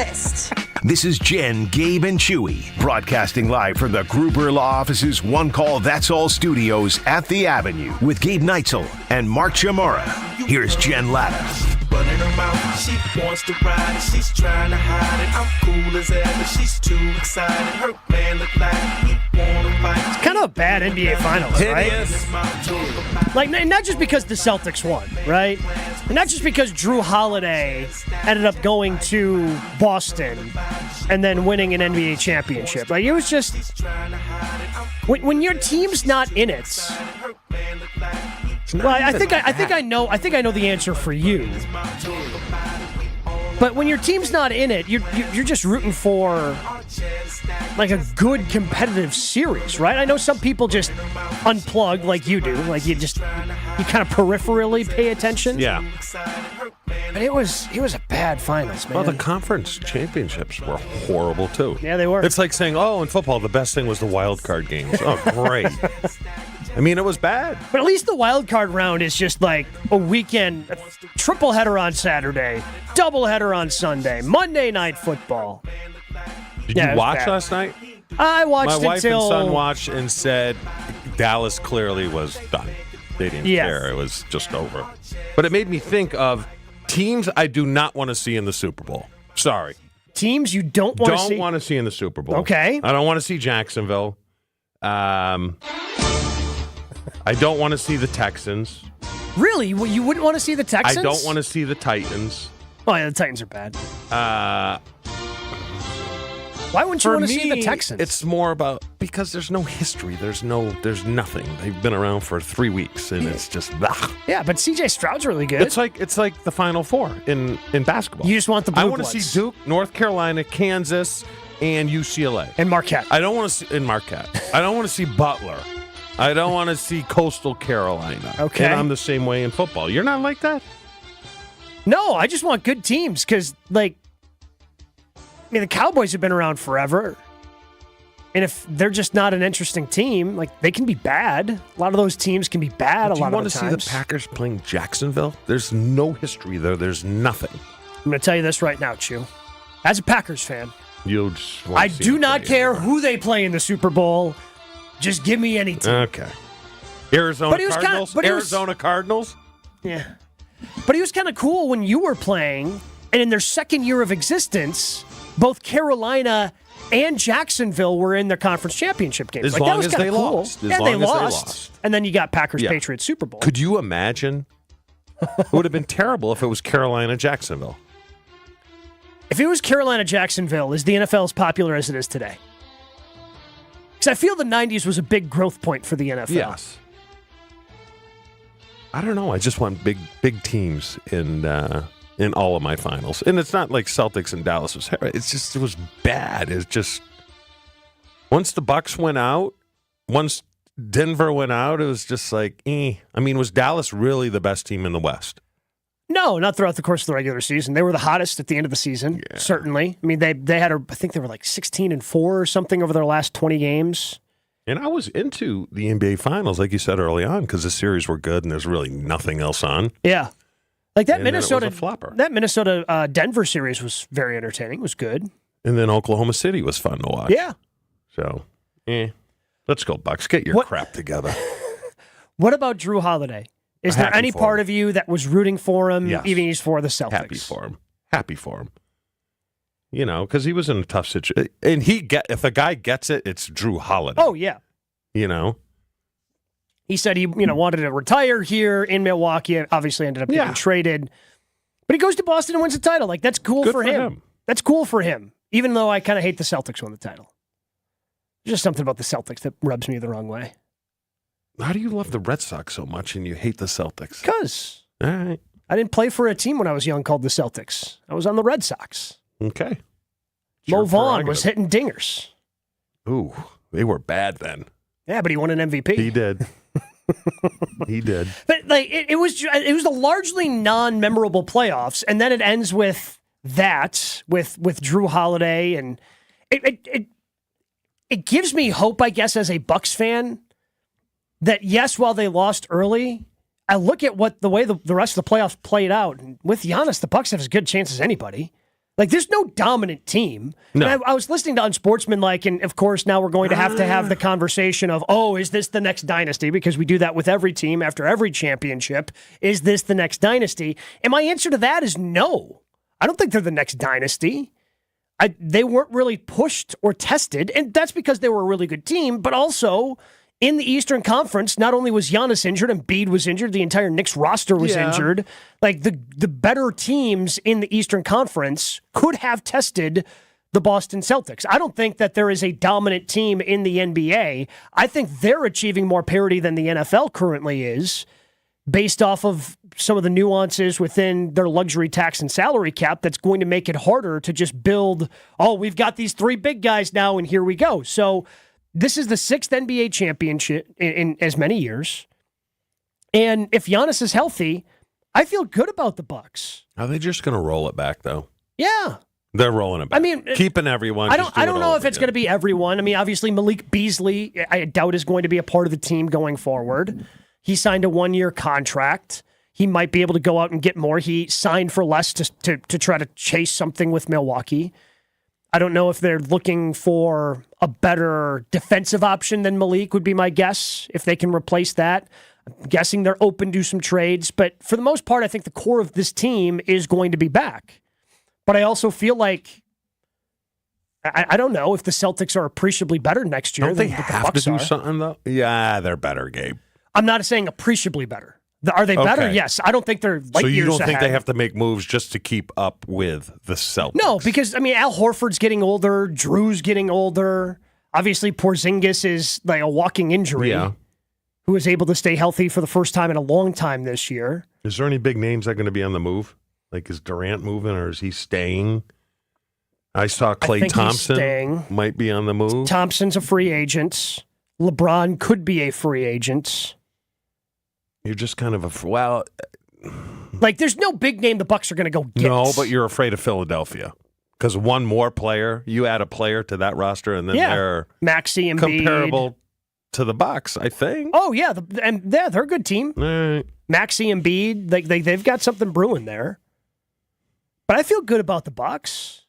list. This is Jen, Gabe, and Chewy, broadcasting live from the Gruber Law Office's One Call That's All studios at the Avenue with Gabe Neitzel and Mark Chamorro. Here's Jen Latta. Running her mouth, she wants to ride it, she's trying to hide it. I'm cool as ever, she's too excited. Her man look like he wanna fight. It's kind of a bad NBA Finals, right? Like, not just because the Celtics won, right? And not just because Jrue Holiday ended up going to Boston and then winning an NBA championship. Like, it was just when your team's not in it. Well, I think I know the answer for you. But when your team's not in it, you're just rooting for like a good competitive series, right? I know some people just unplug like you do, like you kind of peripherally pay attention. Yeah. But it was a bad finals, man. Well, the conference championships were horrible too. Yeah, they were. It's like saying, "Oh, in football, the best thing was the wild card games." Oh, great. I mean, it was bad. But at least the wild card round is just like a weekend, a triple header on Saturday, double header on Sunday, Monday night football. Did you watch bad. last night? I watched My wife until... and son watched and said Dallas clearly was done. They didn't care. It was just over. But it made me think of teams I do not want to see in the Super Bowl. Sorry. Teams you don't want to see? Don't want to see in the Super Bowl. Okay. I don't want to see Jacksonville. I don't want to see the Texans. Really? Well, you wouldn't want to see the Texans? I don't want to see the Titans. Oh, yeah, the Titans are bad. Why wouldn't you want to see the Texans? It's more about because there's no history. There's nothing. They've been around for 3 weeks, and it's just Yeah, but C.J. Stroud's really good. It's like the Final Four in basketball. You just want the blue I want to bloods. see Duke, North Carolina, Kansas, and UCLA. And Marquette. I don't want to see Marquette. I don't want to see Butler. I don't want to see Coastal Carolina. Okay. And I'm the same way in football. You're not like that? No, I just want good teams because, like, I mean, the Cowboys have been around forever. And if they're just not an interesting team, like, they can be bad. A lot of those teams can be bad a lot of the times. Do you want to see the Packers playing Jacksonville? There's no history there. There's nothing. I'm going to tell you this right now, Chew. As a Packers fan, I do not care who they play in the Super Bowl. Just give me any team. Okay. Arizona Cardinals? Arizona Cardinals? Yeah. But he was kind of cool when you were playing, and in their second year of existence, both Carolina and Jacksonville were in their conference championship games. As long as they lost. Yeah, they lost. And then you got Packers-Patriots Super Bowl. Could you imagine? It would have been terrible if it was Carolina-Jacksonville. If it was Carolina-Jacksonville, is the NFL as popular as it is today? Because I feel the 90s was a big growth point for the NFL. Yes. I don't know. I just want big teams in all of my finals. And it's not like Celtics and Dallas was. It was bad. It's just once the Bucks went out, once Denver went out, it was just like, I mean, was Dallas really the best team in the West? No, not throughout the course of the regular season. They were the hottest at the end of the season, certainly. I mean, they had, I think they were like 16-4 or something over their last 20 games. And I was into the NBA Finals, like you said early on, because the series were good and there's really nothing else on. Yeah. Like that and Minnesota Denver series was very entertaining. It was good. And then Oklahoma City was fun to watch. Yeah. So, let's go, Bucks. Get your crap together. What about Jrue Holiday? Is there any part of you that was rooting for him, even he's for the Celtics? Happy for him. You know, because he was in a tough situation. And if a guy gets it, it's Jrue Holiday. Oh, yeah. You know? He said he wanted to retire here in Milwaukee. Obviously ended up getting traded. But he goes to Boston and wins the title. Like, that's cool for him. That's cool for him. Even though I kind of hate the Celtics won the title. There's just something about the Celtics that rubs me the wrong way. How do you love the Red Sox so much and you hate the Celtics? Because all right. I didn't play for a team when I was young called the Celtics. I was on the Red Sox. Okay. Mo Vaughn was hitting dingers. Ooh, they were bad then. Yeah, but he won an MVP. He did. He did. But like it was a largely non-memorable playoffs, and then it ends with that with Jrue Holiday, and it gives me hope, I guess, as a Bucks fan. That, yes, while they lost early, I look at the way the rest of the playoffs played out. And with Giannis, the Bucks have as good a chance as anybody. Like, there's no dominant team. No. And I was listening to Unsportsmanlike, and of course, now we're going to have the conversation of, is this the next dynasty? Because we do that with every team after every championship. Is this the next dynasty? And my answer to that is no. I don't think they're the next dynasty. They weren't really pushed or tested, and that's because they were a really good team, but also in the Eastern Conference, not only was Giannis injured, Embiid was injured, the entire Knicks roster was injured. Like, the better teams in the Eastern Conference could have tested the Boston Celtics. I don't think that there is a dominant team in the NBA. I think they're achieving more parity than the NFL currently is, based off of some of the nuances within their luxury tax and salary cap that's going to make it harder to just build, we've got these 3 big guys now, and here we go. So this is the 6th NBA championship in as many years. And if Giannis is healthy, I feel good about the Bucks. Are they just going to roll it back, though? Yeah. They're rolling it back. I mean, keeping everyone. I don't know if it's going to be everyone. I mean, obviously, Malik Beasley, I doubt, is going to be a part of the team going forward. He signed a 1-year contract. He might be able to go out and get more. He signed for less to try to chase something with Milwaukee. I don't know if they're looking for a better defensive option than Malik would be my guess, if they can replace that. I'm guessing they're open to some trades, but for the most part, I think the core of this team is going to be back. But I also feel like, I don't know if the Celtics are appreciably better next year. Don't they than the have Bucks to do are. something, though? Yeah, they're better, Gabe. I'm not saying appreciably better. Are they better? Okay. Yes. I don't think they're light So you years don't think ahead. they have to make moves just to keep up with the Celtics? No, because, I mean, Al Horford's getting older. Drew's getting older. Obviously, Porzingis is like a walking injury. Yeah. Who was able to stay healthy for the first time in a long time this year. Is there any big names that are going to be on the move? Like, is Durant moving or is he staying? I saw Klay Thompson might be on the move. Thompson's a free agent. LeBron could be a free agent. You're just kind of like, there's no big name the Bucks are going to go get. No, but you're afraid of Philadelphia because one more player, you add a player to that roster, and then they're Maxey and comparable to the Bucks, I think. Oh yeah, they're a good team. All right. Maxey and Embiid, they've got something brewing there. But I feel good about the Bucks,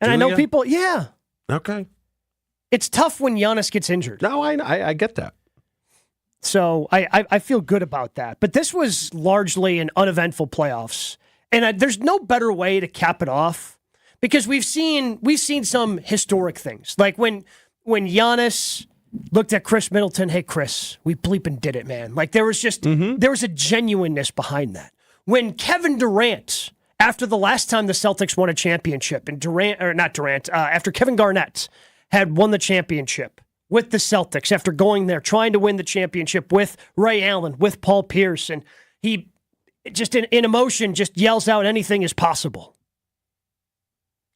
and I know people. Yeah. Okay. It's tough when Giannis gets injured. No, I get that. So I feel good about that. But this was largely an uneventful playoffs. And there's no better way to cap it off because we've seen some historic things. Like when Giannis looked at Chris Middleton, hey, Chris, we bleeping did it, man. Like there was just there was a genuineness behind that. When Kevin Durant, after the last time the Celtics won a championship, and after Kevin Garnett had won the championship with the Celtics after going there, trying to win the championship with Ray Allen, with Paul Pierce, and he just in emotion just yells out anything is possible.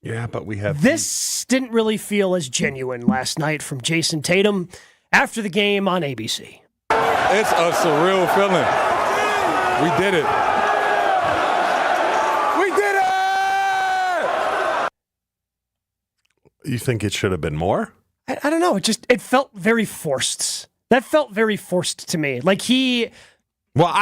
Yeah, but we have this didn't really feel as genuine last night from Jason Tatum after the game on ABC. It's a surreal feeling. We did it. We did it! You think it should have been more? I don't know. It felt very forced. That felt very forced to me. Like I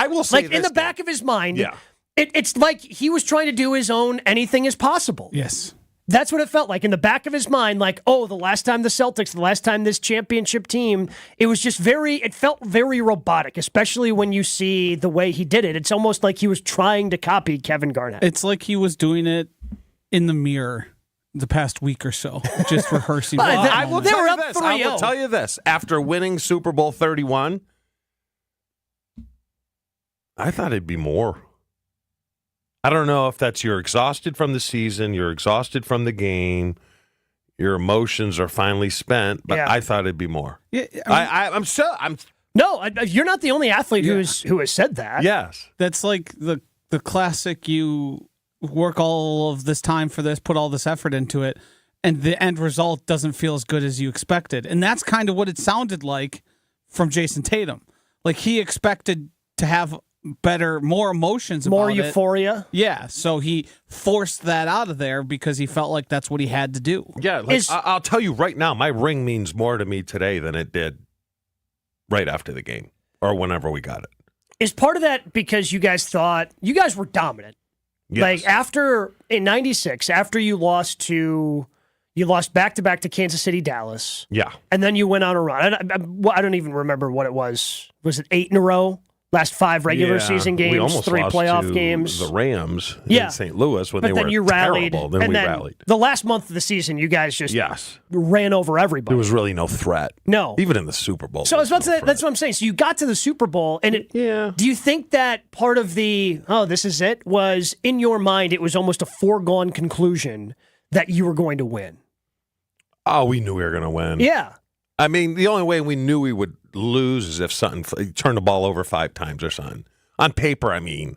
will say like in the back of his mind, it's like he was trying to do his own anything is possible. Yes. That's what it felt like in the back of his mind. Like, the last time the Celtics, the last time this championship team, it felt very robotic, especially when you see the way he did it. It's almost like he was trying to copy Kevin Garnett. It's like he was doing it in the mirror the past week or so, just rehearsing. I will They tell were you up this. 3-0. I will tell you this. After winning Super Bowl 31, I thought it'd be more. I don't know if that's you're exhausted from the season, you're exhausted from the game, your emotions are finally spent, but I thought it'd be more. Yeah, I'm No, you're not the only athlete who has said that. Yes. That's like the classic, you work all of this time for this, put all this effort into it, and the end result doesn't feel as good as you expected. And that's kind of what it sounded like from Jason Tatum. Like he expected to have more emotions, more about euphoria. Yeah, so he forced that out of there because he felt like that's what he had to do. Yeah, I'll tell you right now, my ring means more to me today than it did right after the game or whenever we got it. Is part of that because you guys thought you guys were dominant? Yes. Like in '96, after you lost back-to-back to Kansas City, Dallas. Yeah. And then you went on a run. I don't even remember what it was. Was it 8 in a row? Last 5 regular season games, we almost 3 lost playoff to games. The Rams Yeah. in St. Louis when but they then were you rallied, terrible. Then and we then rallied. The last month of the season, you guys just ran over everybody. There was really no threat. No. Even in the Super Bowl. So I was about to no say, that's what I'm saying. So you got to the Super Bowl, and do you think that part of the, this is it, was in your mind, it was almost a foregone conclusion that you were going to win? Oh, we knew we were going to win. Yeah. I mean, the only way we knew we would lose is if something turned the ball over 5 times or something. On paper, I mean.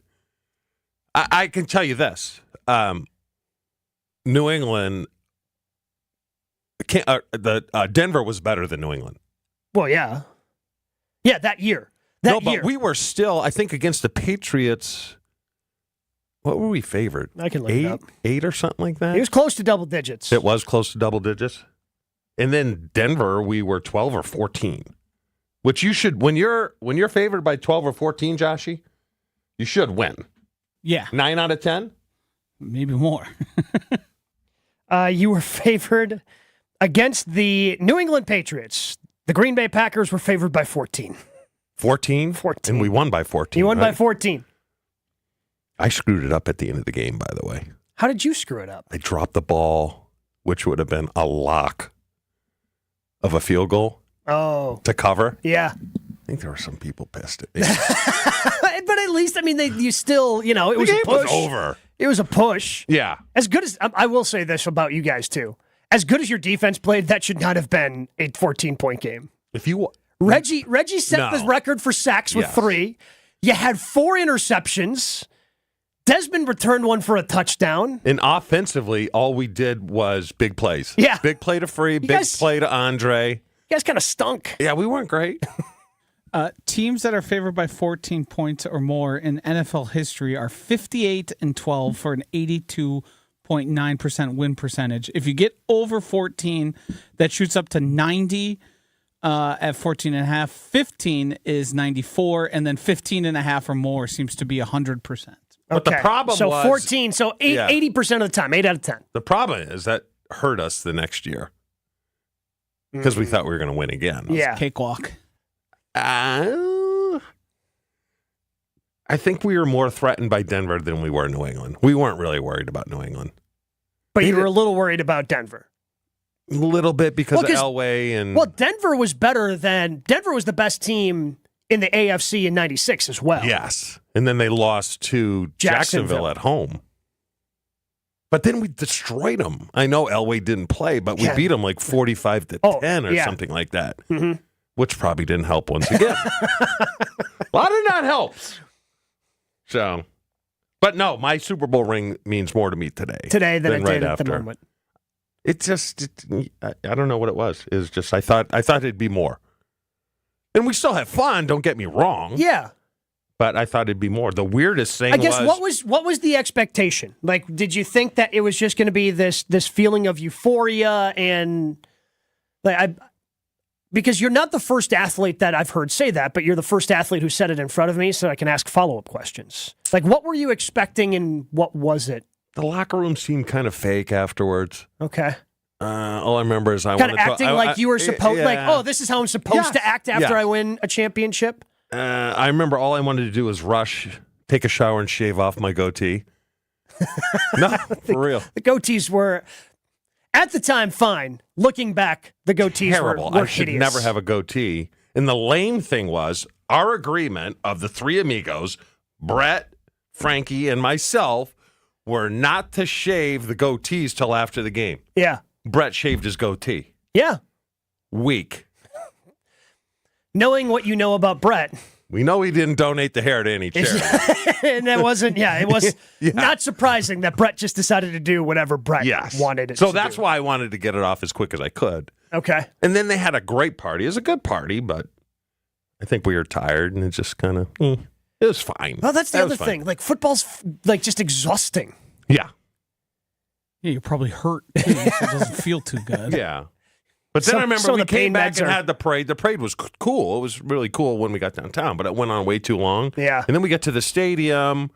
I can tell you this. New England, Denver was better than New England. Well, yeah. Yeah, that year. But we were still, I think, against the Patriots. What were we favored? I can look it up. 8 or something like that? It was close to double digits. It was close to double digits. And then Denver, we were 12 or 14. Which you should, when you're favored by 12 or 14, Joshy, you should win. Yeah. 9 out of 10? Maybe more. You were favored against the New England Patriots. The Green Bay Packers were favored by 14. 14? 14. And we won by 14. You won by 14. I screwed it up at the end of the game, by the way. How did you screw it up? I dropped the ball, which would have been a lock of a field goal to cover. Yeah. I think there were some people pissed at me. But at least, I mean, you still, it was a push. The game was over. It was a push. Yeah. As good as, I will say this about you guys, too. As good as your defense played, that should not have been a 14-point game. If you... Reggie set the record for sacks with 3. You had 4 interceptions. Desmond returned one for a touchdown. And offensively, all we did was big plays. Yeah. Big play to Free, big play to Andre. You guys kind of stunk. Yeah, we weren't great. Teams that are favored by 14 points or more in NFL history are 58-12 for an 82.9% win percentage. If you get over 14, that shoots up to 90 at 14.5. 15 is 94, and then 15.5 or more seems to be 100%. But the problem was... 14, 80% of the time, 8 out of 10. The problem is that hurt us the next year because we thought we were going to win again. Yeah. Cakewalk. I think we were more threatened by Denver than we were New England. We weren't really worried about New England. But you were a little worried about Denver. A little bit because of Elway and... Well, Denver was the best team in the AFC in 96 as well. Yes. And then they lost to Jacksonville at home. But then we destroyed them. I know Elway didn't play, but we beat them like 45-10 or something like that. Mm-hmm. Which probably didn't help once again. A lot of that helps. So, but no, my Super Bowl ring means more to me today. Than it right did after. At the moment. I don't know what it was. It was just, I thought it'd be more. And we still have fun, don't get me wrong. Yeah. But I thought it'd be more. The weirdest thing what was the expectation? Like, did you think that it was just going to be this feeling of euphoria and because you're not the first athlete that I've heard say that, but you're the first athlete who said it in front of me, so I can ask follow-up questions. Like, what were you expecting and what was it? The locker room seemed kind of fake afterwards. Okay. All I remember is kind of acting like you were supposed, this is how I'm supposed to act after I win a championship. I remember all I wanted to do was rush, take a shower, and shave off my goatee. No, for real. The goatees were, at the time, fine. Looking back, the goatees terrible. were I should hideous. never have a goatee. And the lame thing was our agreement of the 3 amigos, Brett, Frankie, and myself, were not to shave the goatees till after the game. Yeah. Brett shaved his goatee. Yeah. Weak. Knowing what you know about Brett. We know he didn't donate the hair to any charity. And that wasn't, it was not surprising that Brett just decided to do whatever Brett wanted it to do. So that's why I wanted to get it off as quick as I could. Okay. And then they had a great party. It was a good party, but I think we were tired and it just kind of, it was fine. Well, that's the other thing. Like, football's just exhausting. Yeah. Yeah, you're probably hurt, too, so it doesn't feel too good. Yeah. But then I remember we came back and had the parade. The parade was cool. It was really cool when we got downtown, but it went on way too long. Yeah. And then we get to the stadium.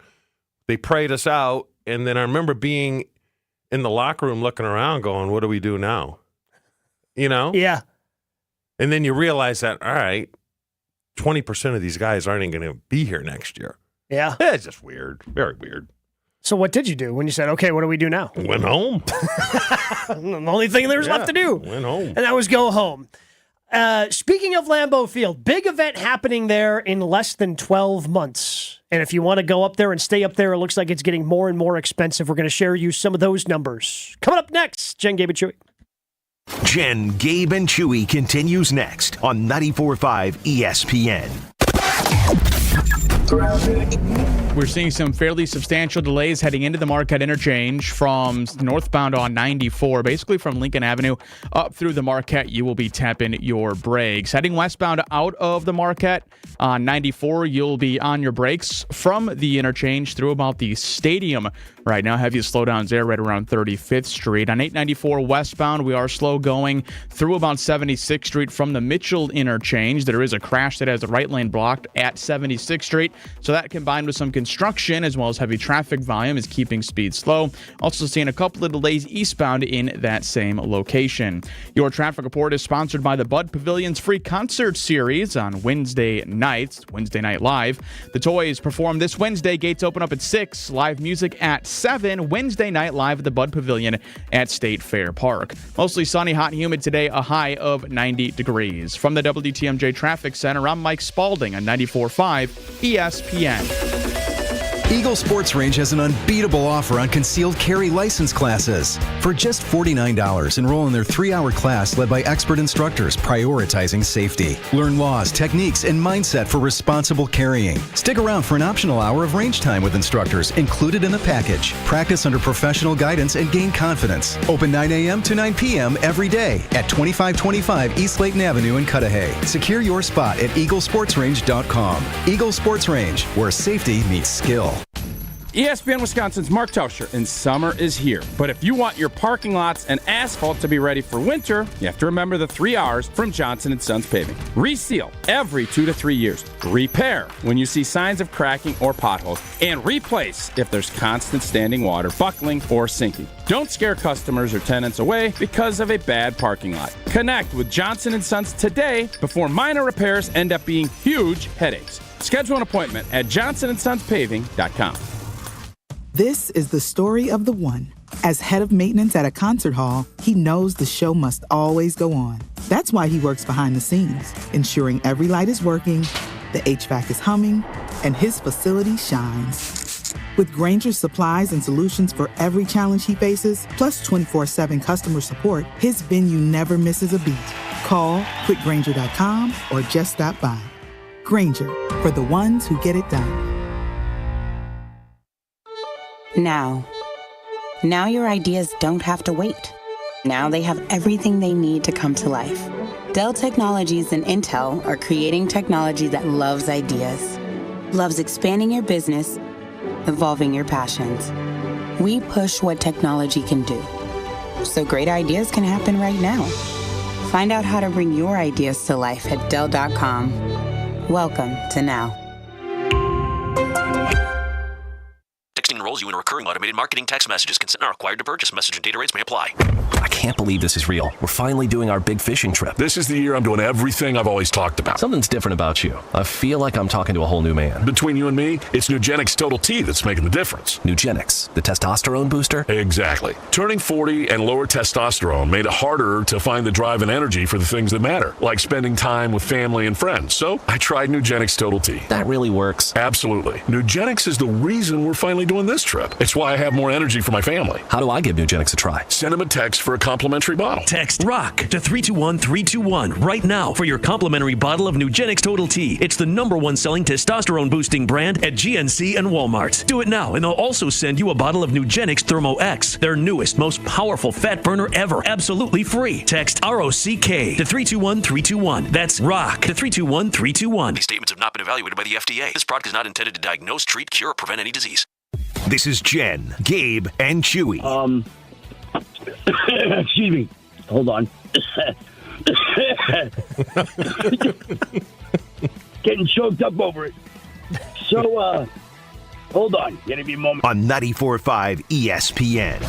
They prayed us out. And then I remember being in the locker room looking around going, what do we do now? You know? Yeah. And then you realize that, all right, 20% of these guys aren't even going to be here next year. Yeah. It's just weird. Very weird. So what did you do when you said, okay, what do we do now? Went home. The only thing there was left to do. Went home. And that was go home. Speaking of Lambeau Field, big event happening there in less than 12 months. And if you want to go up there and stay up there, it looks like it's getting more and more expensive. We're going to share you some of those numbers. Coming up next, Jen, Gabe, and Chewy. Jen, Gabe, and Chewy continues next on 94.5 ESPN. We're seeing some fairly substantial delays heading into the Marquette interchange from northbound on 94, basically from Lincoln Avenue up through the Marquette. You will be tapping your brakes. Heading westbound out of the Marquette on 94, you'll be on your brakes from the interchange through about the stadium. Right now, heavy slowdowns there right around 35th Street. On 894 westbound, we are slow going through about 76th Street from the Mitchell interchange. There is a crash that has the right lane blocked at 76th Street. So that combined with some construction as well as heavy traffic volume is keeping speed slow. Also seeing a couple of delays eastbound in that same location. Your traffic report is sponsored by the Bud Pavilion's free concert series on Wednesday nights, Wednesday Night Live. The Toys perform this Wednesday. Gates open up at 6. Live music at 7. Wednesday Night Live at the Bud Pavilion at State Fair Park. Mostly sunny, hot, and humid today, a high of 90 degrees. From the WTMJ Traffic Center, I'm Mike Spalding on 94.5 ESPN. Eagle Sports Range has an unbeatable offer on concealed carry license classes. For just $49, enroll in their 3-hour class led by expert instructors prioritizing safety. Learn laws, techniques, and mindset for responsible carrying. Stick around for an optional hour of range time with instructors included in the package. Practice under professional guidance and gain confidence. Open 9 a.m. to 9 p.m. every day at 2525 East Layton Avenue in Cudahy. Secure your spot at eaglesportsrange.com. Eagle Sports Range, where safety meets skill. ESPN Wisconsin's Mark Tauscher, and summer is here. But if you want your parking lots and asphalt to be ready for winter, you have to remember the 3 R's from Johnson & Sons Paving. Reseal every 2 to 3 years. Repair when you see signs of cracking or potholes. And replace if there's constant standing water, buckling, or sinking. Don't scare customers or tenants away because of a bad parking lot. Connect with Johnson & Sons today before minor repairs end up being huge headaches. Schedule an appointment at johnsonsonspaving.com. This is the story of the one. As head of maintenance at a concert hall, he knows the show must always go on. That's why he works behind the scenes, ensuring every light is working, the HVAC is humming, and his facility shines. With Grainger's supplies and solutions for every challenge he faces, plus 24/7 customer support, his venue never misses a beat. Call quickgrainger.com or just stop by. Grainger, for the ones who get it done. Now your ideas don't have to wait. Now they have everything they need to come to life. Dell Technologies and Intel are creating technology that loves ideas, loves expanding your business, evolving your passions. We push what technology can do, so great ideas can happen right now. Find out how to bring your ideas to life at Dell.com. Welcome to Now. Texting enrolls you in recurring automated marketing text messages. Consent are required to purchase. Message and data rates may apply. I can't believe this is real. We're finally doing our big fishing trip. This is the year I'm doing everything I've always talked about. Something's different about you. I feel like I'm talking to a whole new man. Between you and me, it's Nugenix Total T that's making the difference. Nugenix, the testosterone booster? Exactly. Turning 40 and lower testosterone made it harder to find the drive and energy for the things that matter, like spending time with family and friends. So I tried Nugenix Total T. That really works. Absolutely. Nugenix is the reason we're finally doing this trip. It's why I have more energy for my family. How do I give Nugenix a try? Send them a text for a complimentary bottle. Text ROCK to 321-321 right now for your complimentary bottle of Nugenix Total T. It's the #1 selling testosterone boosting brand at GNC and Walmart. Do it now and they'll also send you a bottle of Nugenix Thermo X, their newest, most powerful fat burner ever, absolutely free. Text ROCK to 321-321. That's ROCK to 321-321. These statements have not been evaluated by the FDA. This product is not intended to diagnose, treat, cure, or prevent any disease. This is Jen, Gabe, and Chewy. Excuse me. Hold on. Getting choked up over it. So, Hold on. Give me a moment. On 94.5 ESPN.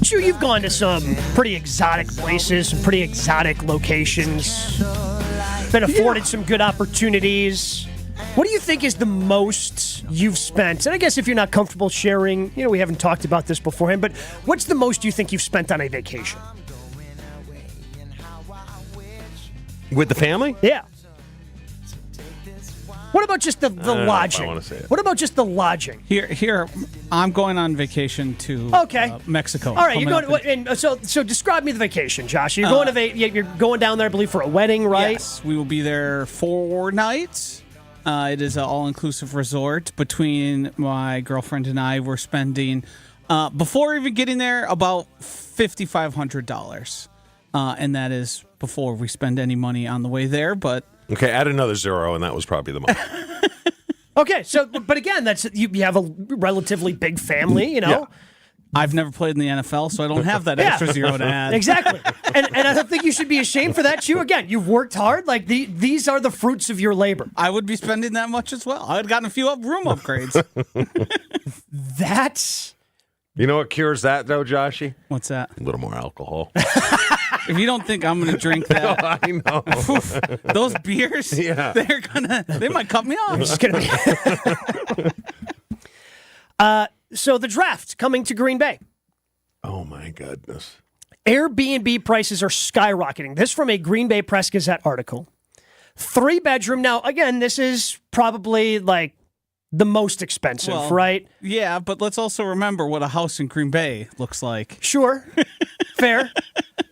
Sure, you've gone to some pretty exotic places, some pretty exotic locations, been afforded some good opportunities. What do you think is the most you've spent? And I guess if you're not comfortable sharing, we haven't talked about this beforehand, but what's the most you think you've spent on a vacation? With the family? Yeah. What about just the lodging? I want to say it. What about just the lodging? Here, I'm going on vacation to Mexico. All right, you're going. So describe me the vacation, Josh. You're going you're going down there, I believe, for a wedding, right? Yes, we will be there 4 nights. It is an all-inclusive resort. Between my girlfriend and I, we're spending before even getting there about $5,500, and that is before we spend any money on the way there. But okay, add another 0, and that was probably the most. Okay, so but again, that's you have a relatively big family, Yeah. I've never played in the NFL, so I don't have that extra 0 to add. Exactly, and I don't think you should be ashamed for that too. Again, you've worked hard. Like these are the fruits of your labor. I would be spending that much as well. I would have gotten a few room upgrades. That's. You know what cures that, though, Joshy? What's that? A little more alcohol. If you don't think I'm going to drink that, no, I know. Those beers, they might cut me off. It's gonna be. So the draft coming to Green Bay. Oh my goodness. Airbnb prices are skyrocketing. This from a Green Bay Press Gazette article. 3-bedroom. Now, again, this is probably like the most expensive, right? Yeah, but let's also remember what a house in Green Bay looks like. Sure. Fair.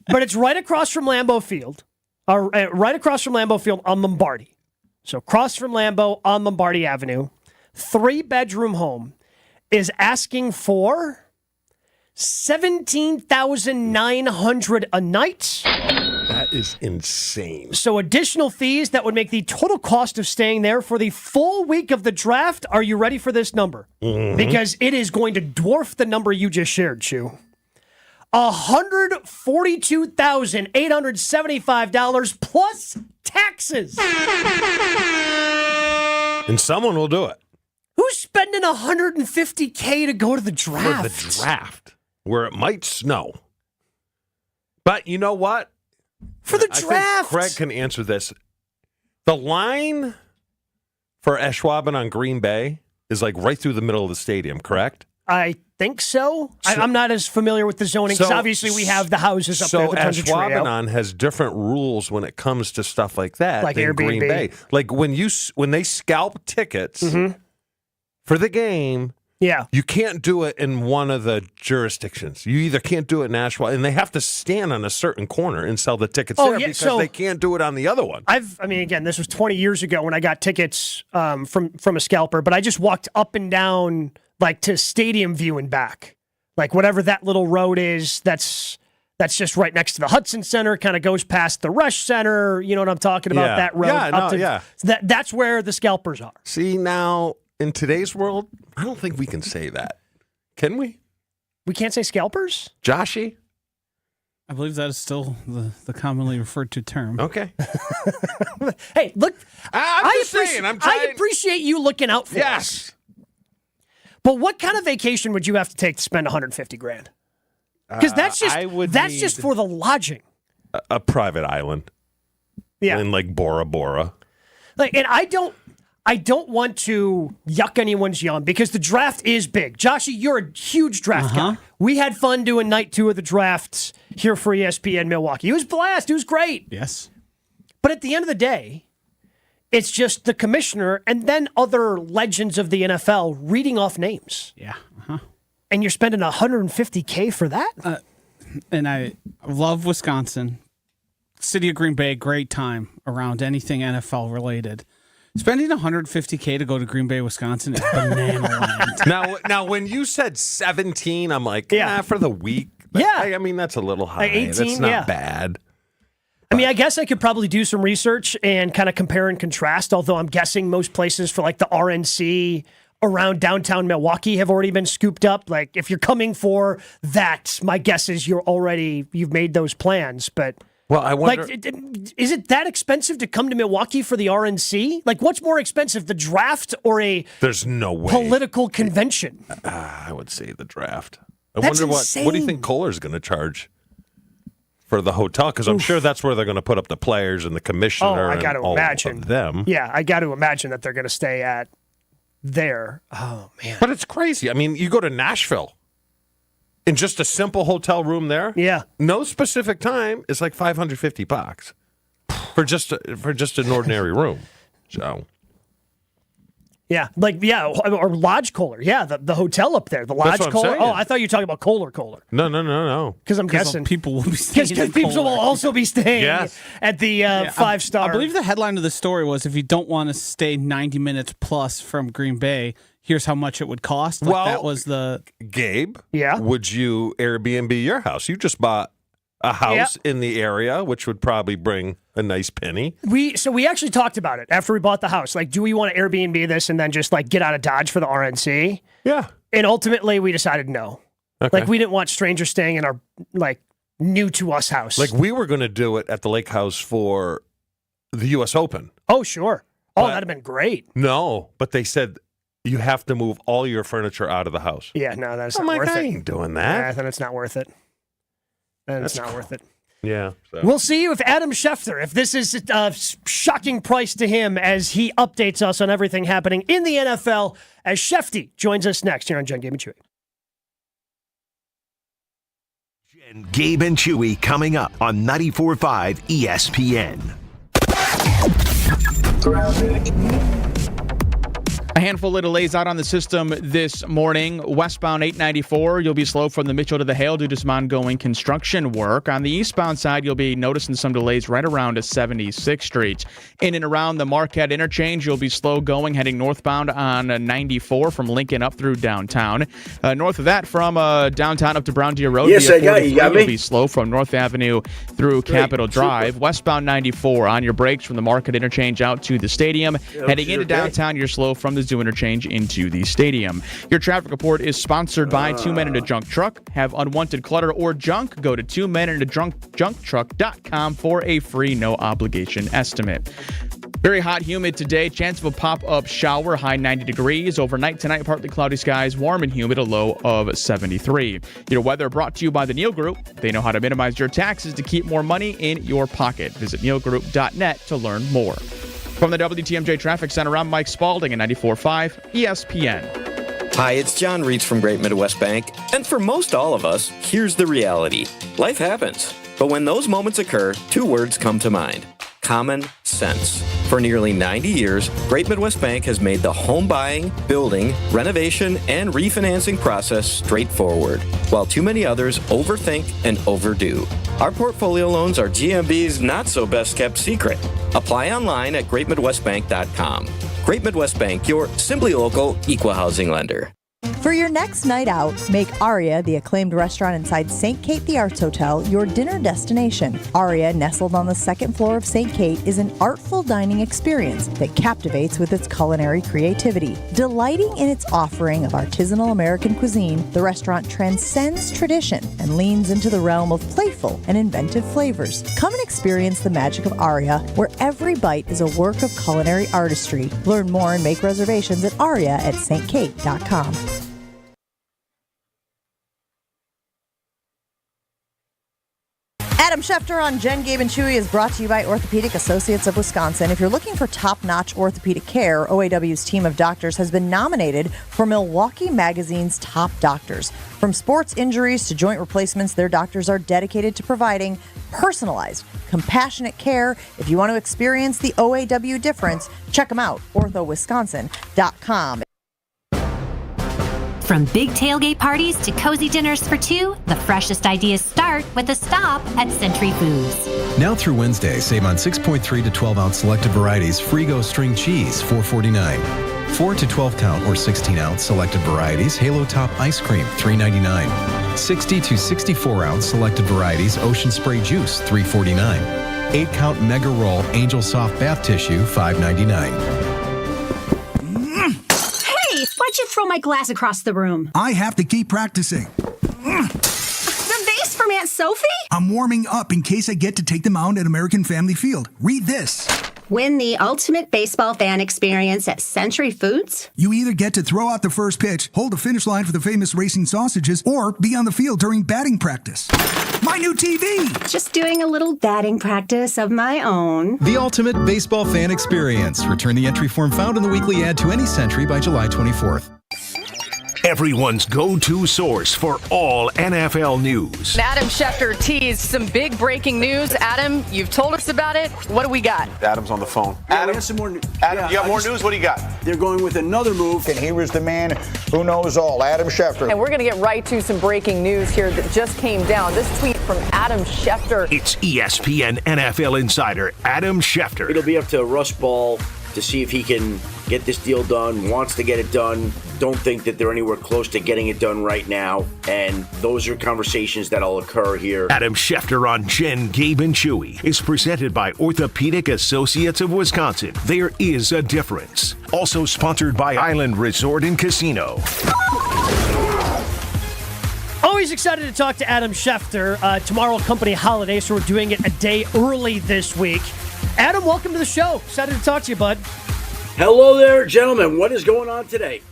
But it's right across from Lambeau Field. Right across from Lambeau Field on Lombardi. So across from Lambeau on Lombardi Avenue. 3-bedroom home is asking for $17,900 a night. That is insane. So additional fees that would make the total cost of staying there for the full week of the draft. Are you ready for this number? Mm-hmm. Because it is going to dwarf the number you just shared, Chew. $142,875 plus taxes. And someone will do it. Who's spending $150K to go to the draft? For the draft, where it might snow. But you know what? For the I draft. think Craig can answer this. The line for Eschwabin on Green Bay is like right through the middle of the stadium, correct? I think so. I'm not as familiar with the zoning because obviously we have the houses up there. So Ashwaubenon has different rules when it comes to stuff like that, like than Airbnb. Green Bay. Like when they scalp tickets for the game, you can't do it in one of the jurisdictions. You either can't do it in Ashwaubenon, and they have to stand on a certain corner and sell the tickets there because they can't do it on the other one. Again, this was 20 years ago when I got tickets from a scalper, but I just walked up and down like to Stadium View and back. Like whatever that little road is, that's just right next to the Hudson Center, kind of goes past the Rush Center. You know what I'm talking about? That road. That's where the scalpers are. See, now, in today's world, I don't think we can say that. Can we? We can't say scalpers? Joshy? I believe that is still the commonly referred to term. Okay. Hey, look. I appreciate you looking out for us. But what kind of vacation would you have to take to spend $150,000? Because that's just for the lodging. A private island. Yeah. In like Bora Bora. And I don't want to yuck anyone's yum because the draft is big. Joshy, you're a huge draft guy. We had fun doing night 2 of the drafts here for ESPN Milwaukee. It was a blast. It was great. Yes. But at the end of the day, it's just the commissioner and then other legends of the NFL reading off names. Yeah. And you're spending $150K for that? And I love Wisconsin. City of Green Bay, great time around anything NFL related. Spending $150K to go to Green Bay, Wisconsin is banana land. Now, when you said 17, I'm like, for the week. I mean, that's a little high. 18, that's not bad. I mean, I guess I could probably do some research and kind of compare and contrast, although I'm guessing most places for like the RNC around downtown Milwaukee have already been scooped up. Like, if you're coming for that, my guess is you've made those plans. But well, I wonder, like, is it that expensive to come to Milwaukee for the RNC? Like, what's more expensive, the draft or a there's no way political convention? I would say the draft. I That's wonder insane. what do you think Kohler's going to charge for the hotel? Because I'm sure that's where they're going to put up the players and the commissioner. I got to imagine of them. Yeah, I got to imagine that they're going to stay at there. Oh man, but it's crazy. I mean, you go to Nashville in just a simple hotel room there. Yeah, no specific time. It's like $550 for just an ordinary room. So. Yeah, or Lodge Kohler. Yeah, the hotel up there, the Lodge Kohler. Oh, I thought you were talking about Kohler. No. Because I'm guessing people will be staying. Because people will also be staying at the 5-star. I believe the headline of the story was, if you don't want to stay 90 minutes plus from Green Bay, here's how much it would cost. Like, that was the Gabe. Yeah. Would you Airbnb your house? You just bought a house in the area, which would probably bring a nice penny. We actually talked about it after we bought the house. Like, do we want to Airbnb this and then just like get out of Dodge for the RNC? Yeah. And ultimately, we decided no. Okay. Like, we didn't want strangers staying in our like new to us house. Like, we were going to do it at the Lake House for the U.S. Open. Oh, sure. Oh, that'd have been great. No, but they said you have to move all your furniture out of the house. Yeah, no, that's not worth it. I ain't doing that. Yeah, then it's not worth it. That's not worth it. Yeah. So. We'll see you if Adam Schefter, if this is a shocking price to him as he updates us on everything happening in the NFL, as Shefty joins us next here on Jen, Gabe, and Chewy. Jen, Gabe, and Chewy coming up on 94.5 ESPN. A handful of delays out on the system this morning. Westbound 894, you'll be slow from the Mitchell to the Hale due to some ongoing construction work. On the eastbound side, you'll be noticing some delays right around 76th Street. In and around the Marquette interchange, you'll be slow going, heading northbound on 94 from Lincoln up through downtown. North of that, from downtown up to Brown Deer Road, yes, I got you. Got me? You'll be slow from North Avenue through Capitol Drive. Westbound 94 on your brakes from the Marquette interchange out to the stadium. Heading into downtown, you're slow from the Zoo interchange into the stadium. Your traffic report is sponsored by Two Men and a Junk Truck. Have unwanted clutter or junk? Go to twomenandajunktruck.com for a free, no obligation estimate. Very hot, humid today. Chance of a pop-up shower, high 90 degrees. Overnight tonight, partly cloudy skies, warm and humid, a low of 73. Your weather brought to you by the Neal Group. They know how to minimize your taxes to keep more money in your pocket. Visit nealgroup.net to learn more. From the WTMJ Traffic Center, I'm Mike Spalding at 94.5 ESPN. Hi, it's John Reitz from Great Midwest Bank. And for most all of us, here's the reality. Life happens. But when those moments occur, two words come to mind. Common sense. For nearly 90 years, Great Midwest Bank has made the home buying, building, renovation, and refinancing process straightforward, while too many others overthink and overdo. Our portfolio loans are GMB's not-so-best-kept secret. Apply online at greatmidwestbank.com. Great Midwest Bank, your simply local equal housing lender. For your next night out, make Aria, the acclaimed restaurant inside St. Kate the Arts Hotel, your dinner destination. Aria, nestled on the second floor of St. Kate, is an artful dining experience that captivates with its culinary creativity. Delighting in its offering of artisanal American cuisine, the restaurant transcends tradition and leans into the realm of playful and inventive flavors. Come and experience the magic of Aria, where every bite is a work of culinary artistry. Learn more and make reservations at aria@stkate.com. Adam Schefter on Jen, Gabe, and Chewy is brought to you by Orthopedic Associates of Wisconsin. If you're looking for top-notch orthopedic care, OAW's team of doctors has been nominated for Milwaukee Magazine's Top Doctors. From sports injuries to joint replacements, their doctors are dedicated to providing personalized, compassionate care. If you want to experience the OAW difference, check them out, orthowisconsin.com. From big tailgate parties to cozy dinners for two, the freshest ideas start with a stop at Century Foods. Now through Wednesday, save on 6.3 to 12-ounce selected varieties Frigo string cheese, $4.49. 4 to 12 count or 16 ounce selected varieties Halo Top ice cream, $3.99. 60 to 64 ounce selected varieties Ocean Spray juice, $3.49. 8 count Mega Roll Angel Soft bath tissue, $5.99. Why'd you throw my glass across the room? I have to keep practicing. The vase from Aunt Sophie? I'm warming up in case I get to take them out at American Family Field. Read this. Win the ultimate baseball fan experience at Century Foods? You either get to throw out the first pitch, hold the finish line for the famous racing sausages, or be on the field during batting practice. My new TV! Just doing a little batting practice of my own. The ultimate baseball fan experience. Return the entry form found in the weekly ad to any Century by July 24th. Everyone's go-to source for all NFL news. Adam Schefter teased some big breaking news. Adam, you've told us about it. What do we got? Adam's on the phone. Adam, some more Adam, you got more news? What do you got? They're going with another move. And he was the man who knows all, Adam Schefter. And we're going to get right to some breaking news here that just came down. This tweet from Adam Schefter. It's ESPN NFL insider Adam Schefter. It'll be up to Russ Ball to see if he can get this deal done, wants to get it done. Don't think that they're anywhere close to getting it done right now. And those are conversations that'll occur here. Adam Schefter on Jen, Gabe, and Chewy is presented by Orthopedic Associates of Wisconsin. There is a difference. Also sponsored by Island Resort and Casino. Always excited to talk to Adam Schefter. Tomorrow, company holiday, so we're doing it a day early this week. Adam, welcome to the show. Excited to talk to you, bud. Hello there, gentlemen. What is going on today?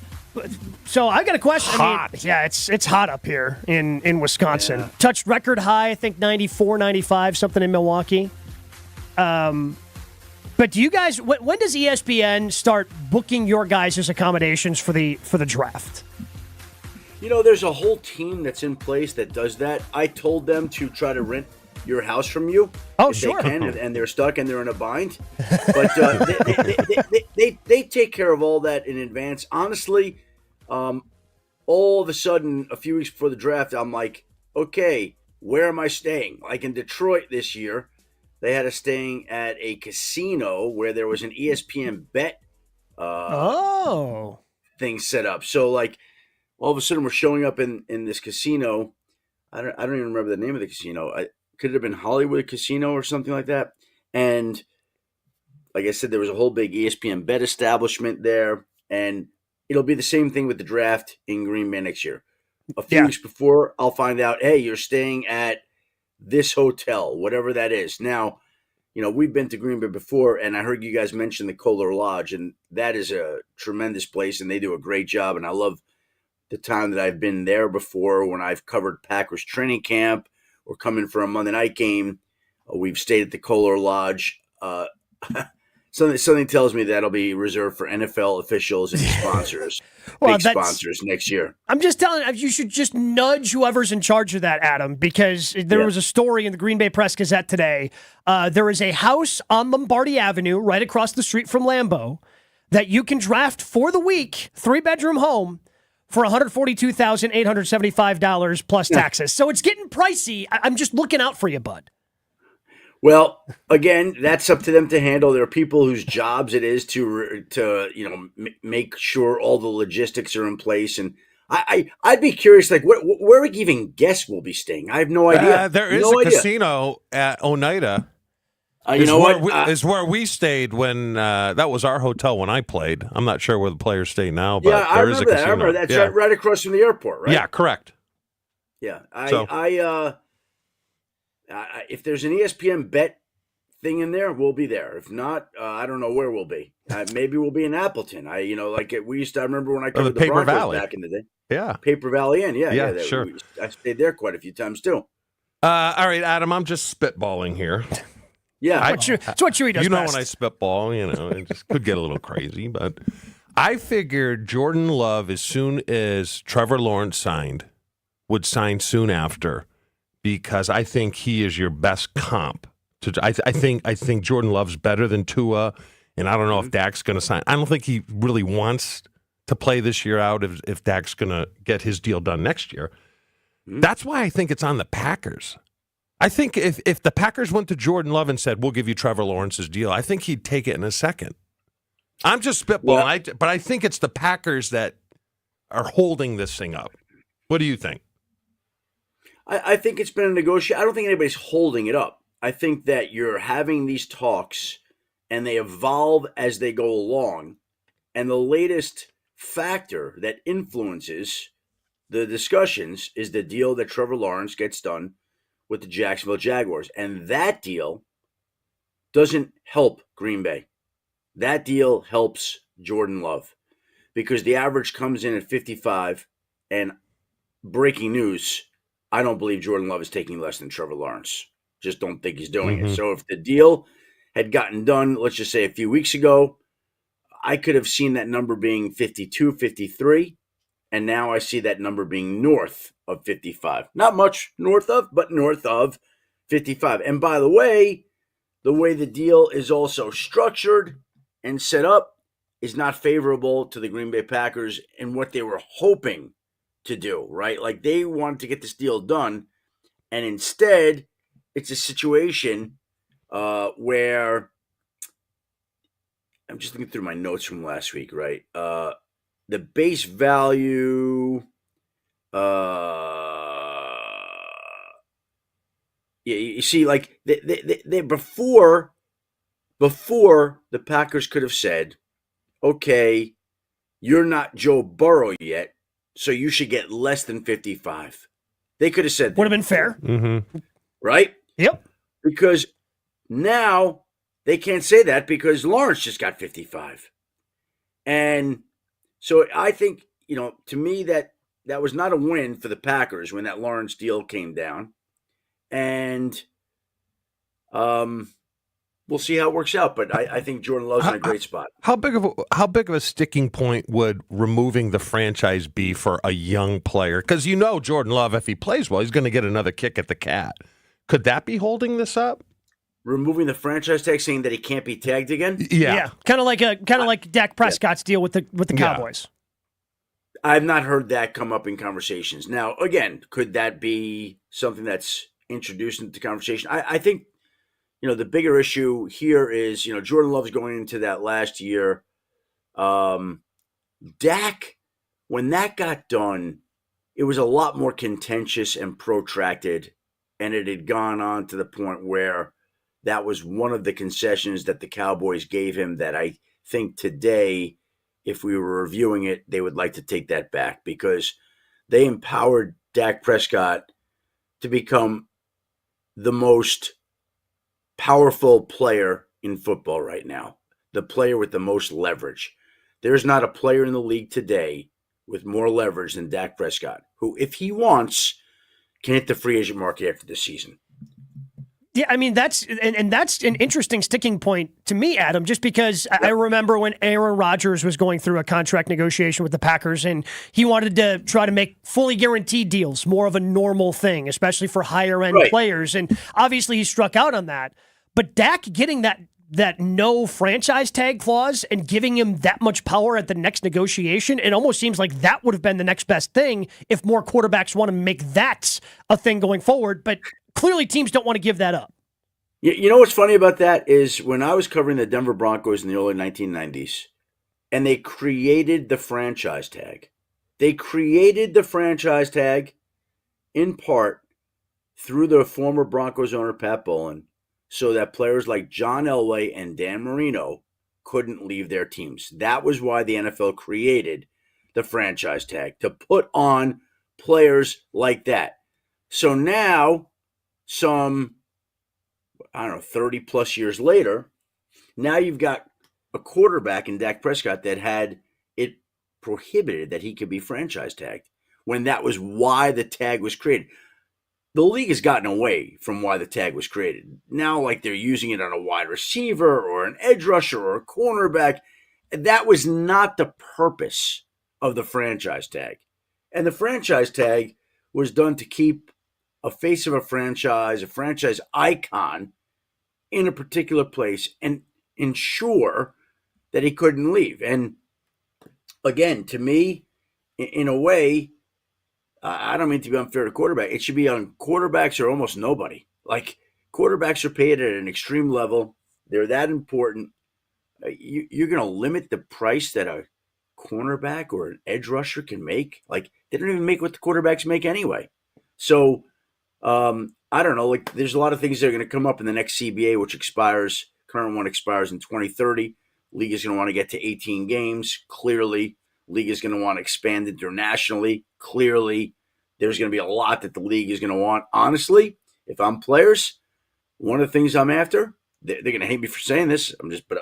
So I got a question. Hot. I mean, yeah, it's hot up here in Wisconsin. Yeah. Touched record high, I think 94, 95, something in Milwaukee. But do you guys? When does ESPN start booking your guys' accommodations for the draft? You know, there's a whole team that's in place that does that. I told them to try to rent your house from you. Oh, if sure. They can, and they're stuck and they're in a bind. But they take care of all that in advance. Honestly, all of a sudden, a few weeks before the draft, I'm like, okay, where am I staying? Like in Detroit this year, they had us staying at a casino where there was an ESPN bet thing set up. So, like, all of a sudden, we're showing up in this casino. I don't even remember the name of the casino. Could it have been Hollywood Casino or something like that? And like I said, there was a whole big ESPN bet establishment there. And it'll be the same thing with the draft in Green Bay next year. A few weeks before, I'll find out, hey, you're staying at this hotel, whatever that is. Now, you know, we've been to Green Bay before, and I heard you guys mention the Kohler Lodge, and that is a tremendous place, and they do a great job. And I love the time that I've been there before when I've covered Packers training camp or coming for a Monday night game. We've stayed at the Kohler Lodge. Something tells me that'll be reserved for NFL officials and sponsors, big sponsors next year. I'm just telling you, you should just nudge whoever's in charge of that, Adam, because there was a story in the Green Bay Press-Gazette today. There is a house on Lombardi Avenue right across the street from Lambeau that you can draft for the week, 3-bedroom home, for $142,875 plus taxes. So it's getting pricey. I'm just looking out for you, bud. Well, again, that's up to them to handle. There are people whose jobs it is to make sure all the logistics are in place. And I'd be curious, like, where we even guess we'll be staying. I have no idea. There is a casino at Oneida. Is where we stayed when that was our hotel when I played. I'm not sure where the players stay now, but there is a casino. I remember that. That's right across from the airport, right? Yeah, correct. Yeah, if there's an ESPN bet thing in there, we'll be there. If not, I don't know where we'll be. Maybe we'll be in Appleton. I remember when I covered the Paper Broncos Valley back in the day. Yeah, Paper Valley Inn. Yeah, sure. I stayed there quite a few times too. All right, Adam, I'm just spitballing here. Yeah, it's what Chewy does. You know, best. when I spitball, it just could get a little crazy, but I figured Jordan Love, as soon as Trevor Lawrence signed, would sign soon after, because I think he is your best comp. I think Jordan Love's better than Tua, and I don't know if Dak's going to sign. I don't think he really wants to play this year out if Dak's going to get his deal done next year. That's why I think it's on the Packers. I think if the Packers went to Jordan Love and said, we'll give you Trevor Lawrence's deal, I think he'd take it in a second. I'm just spitballing, but I think it's the Packers that are holding this thing up. What do you think? I think it's been a negotiation. I don't think anybody's holding it up. I think that you're having these talks, and they evolve as they go along. And the latest factor that influences the discussions is the deal that Trevor Lawrence gets done with the Jacksonville Jaguars. And that deal doesn't help Green Bay. That deal helps Jordan Love because the average comes in at 55. And breaking news, I don't believe Jordan Love is taking less than Trevor Lawrence. Just don't think he's doing it. So if the deal had gotten done, let's just say a few weeks ago, I could have seen that number being 52, 53. And now I see that number being north of 55. Not much north of, but north of 55. And by the way the deal is also structured and set up is not favorable to the Green Bay Packers and what they were hoping to do, right? Like they wanted to get this deal done. And instead, it's a situation where I'm just looking through my notes from last week, right? The base value, you see, like they before the Packers could have said, okay, you're not Joe Burrow yet, so you should get less than 55. They could have said that. Would have been fair. Right? Yep. Because now they can't say that because Lawrence just got 55. And so I think, to me that was not a win for the Packers when that Lawrence deal came down. And we'll see how it works out. But I think Jordan Love's in a great spot. How big of a sticking point would removing the franchise be for a young player? Because Jordan Love, if he plays well, he's going to get another kick at the cat. Could that be holding this up? Removing the franchise tag, saying that he can't be tagged again? Yeah. Kind of like Dak Prescott's deal with the Cowboys. I've not heard that come up in conversations. Now, again, could that be something that's introduced into the conversation? I think, the bigger issue here is, Jordan Love's going into that last year. Dak, when that got done, it was a lot more contentious and protracted, and it had gone on to the point where that was one of the concessions that the Cowboys gave him that I think today, if we were reviewing it, they would like to take that back because they empowered Dak Prescott to become the most powerful player in football right now, the player with the most leverage. There's not a player in the league today with more leverage than Dak Prescott, who, if he wants, can hit the free agent market after this season. Yeah, I mean, that's an interesting sticking point to me, Adam, just because I remember when Aaron Rodgers was going through a contract negotiation with the Packers and he wanted to try to make fully guaranteed deals more of a normal thing, especially for higher-end players. And obviously he struck out on that. But Dak getting that no franchise tag clause and giving him that much power at the next negotiation, it almost seems like that would have been the next best thing if more quarterbacks want to make that a thing going forward. But clearly teams don't want to give that up. You know what's funny about that is when I was covering the Denver Broncos in the early 1990s, and they created the franchise tag. They created the franchise tag in part through the former Broncos owner, Pat Bowlen, so that players like John Elway and Dan Marino couldn't leave their teams. That was why the NFL created the franchise tag, to put on players like that. So now, 30 plus years later, now you've got a quarterback in Dak Prescott that had it prohibited that he could be franchise tagged when that was why the tag was created. The league has gotten away from why the tag was created. Now, like they're using it on a wide receiver or an edge rusher or a cornerback. That was not the purpose of the franchise tag. And the franchise tag was done to keep a face of a franchise icon in a particular place and ensure that he couldn't leave. And again, to me, in a way, I don't mean to be unfair to quarterback. It should be on quarterbacks or almost nobody. Like quarterbacks are paid at an extreme level. They're that important. You're going to limit the price that a cornerback or an edge rusher can make. Like they don't even make what the quarterbacks make anyway. So I don't know. Like there's a lot of things that are going to come up in the next CBA, which expires. Current one expires in 2030. League is going to want to get to 18 games. Clearly, League is going to want to expand internationally. Clearly, there's going to be a lot that the league is going to want. Honestly, if I'm players, one of the things I'm after, they're going to hate me for saying this. But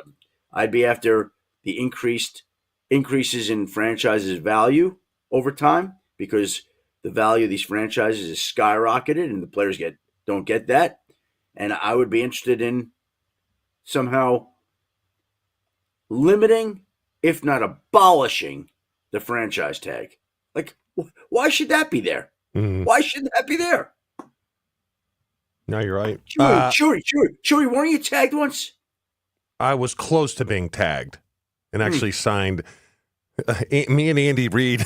I'd be after the increases in franchises' value over time, because the value of these franchises is skyrocketed and the players don't get that. And I would be interested in somehow limiting, if not abolishing, the franchise tag. Like, why should that be there? Mm-hmm. Why should that be there? No, you're right. Jrue, weren't you tagged once? I was close to being tagged and actually signed. Me and Andy Reid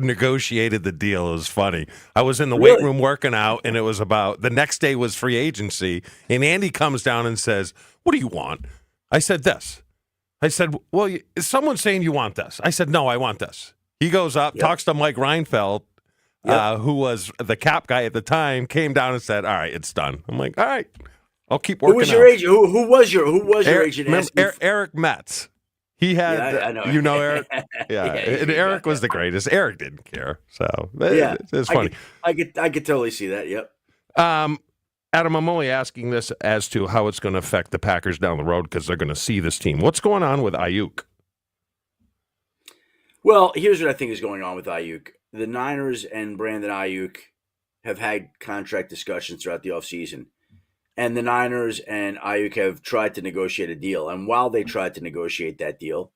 negotiated the deal. It was funny. I was in the weight room working out, and it was about the next day was free agency, and Andy comes down and says, "What do you want?" I said, "This." I said, "Well, is someone saying you want this?" I said, "No, I want this." He goes up, talks to Mike Reinfeldt, who was the cap guy at the time, came down and said, "All right, it's done." I'm like, "All right, I'll keep working." Who was your agent? Who was your agent? Eric Metz. He had, I know. You know Eric? Yeah, and Eric was the greatest. Eric didn't care, so it's funny. I could totally see that. Yep. Adam, I'm only asking this as to how it's going to affect the Packers down the road because they're going to see this team. What's going on with Ayuk? Well, here's what I think is going on with Ayuk. The Niners and Brandon Ayuk have had contract discussions throughout the offseason. And the Niners and Ayuk have tried to negotiate a deal. And while they tried to negotiate that deal,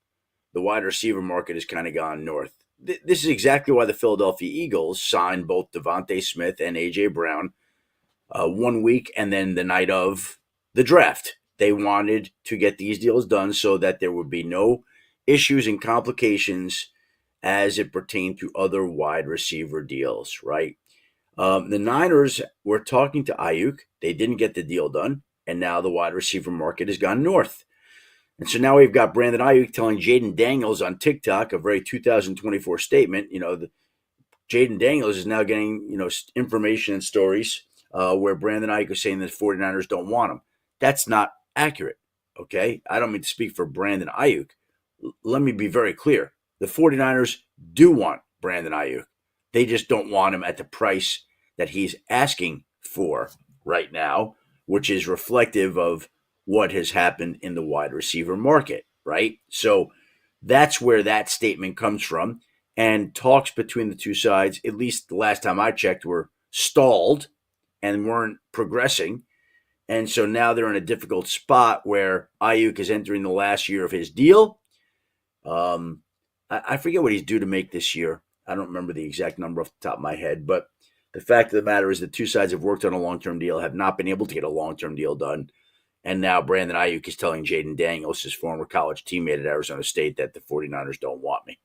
the wide receiver market has kind of gone north. This is exactly why the Philadelphia Eagles signed both Devontae Smith and A.J. Brown 1 week and then the night of the draft. They wanted to get these deals done so that there would be no issues and complications as it pertained to other wide receiver deals, right? The Niners were talking to Ayuk. They didn't get the deal done, and now the wide receiver market has gone north. And so now we've got Brandon Ayuk telling Jaden Daniels on TikTok, a very 2024 statement. Jaden Daniels is now getting, information and stories where Brandon Ayuk is saying that 49ers don't want him. That's not accurate, okay? I don't mean to speak for Brandon Ayuk. Let me be very clear. The 49ers do want Brandon Ayuk. They just don't want him at the price that he's asking for right now, which is reflective of what has happened in the wide receiver market, right? So that's where that statement comes from. And talks between the two sides, at least the last time I checked, were stalled and weren't progressing. And so now they're in a difficult spot where Ayuk is entering the last year of his deal. I forget what he's due to make this year. I don't remember the exact number off the top of my head, but the fact of the matter is the two sides have worked on a long-term deal, have not been able to get a long-term deal done. And now Brandon Ayuk is telling Jaden Daniels, his former college teammate at Arizona State, that the 49ers don't want me.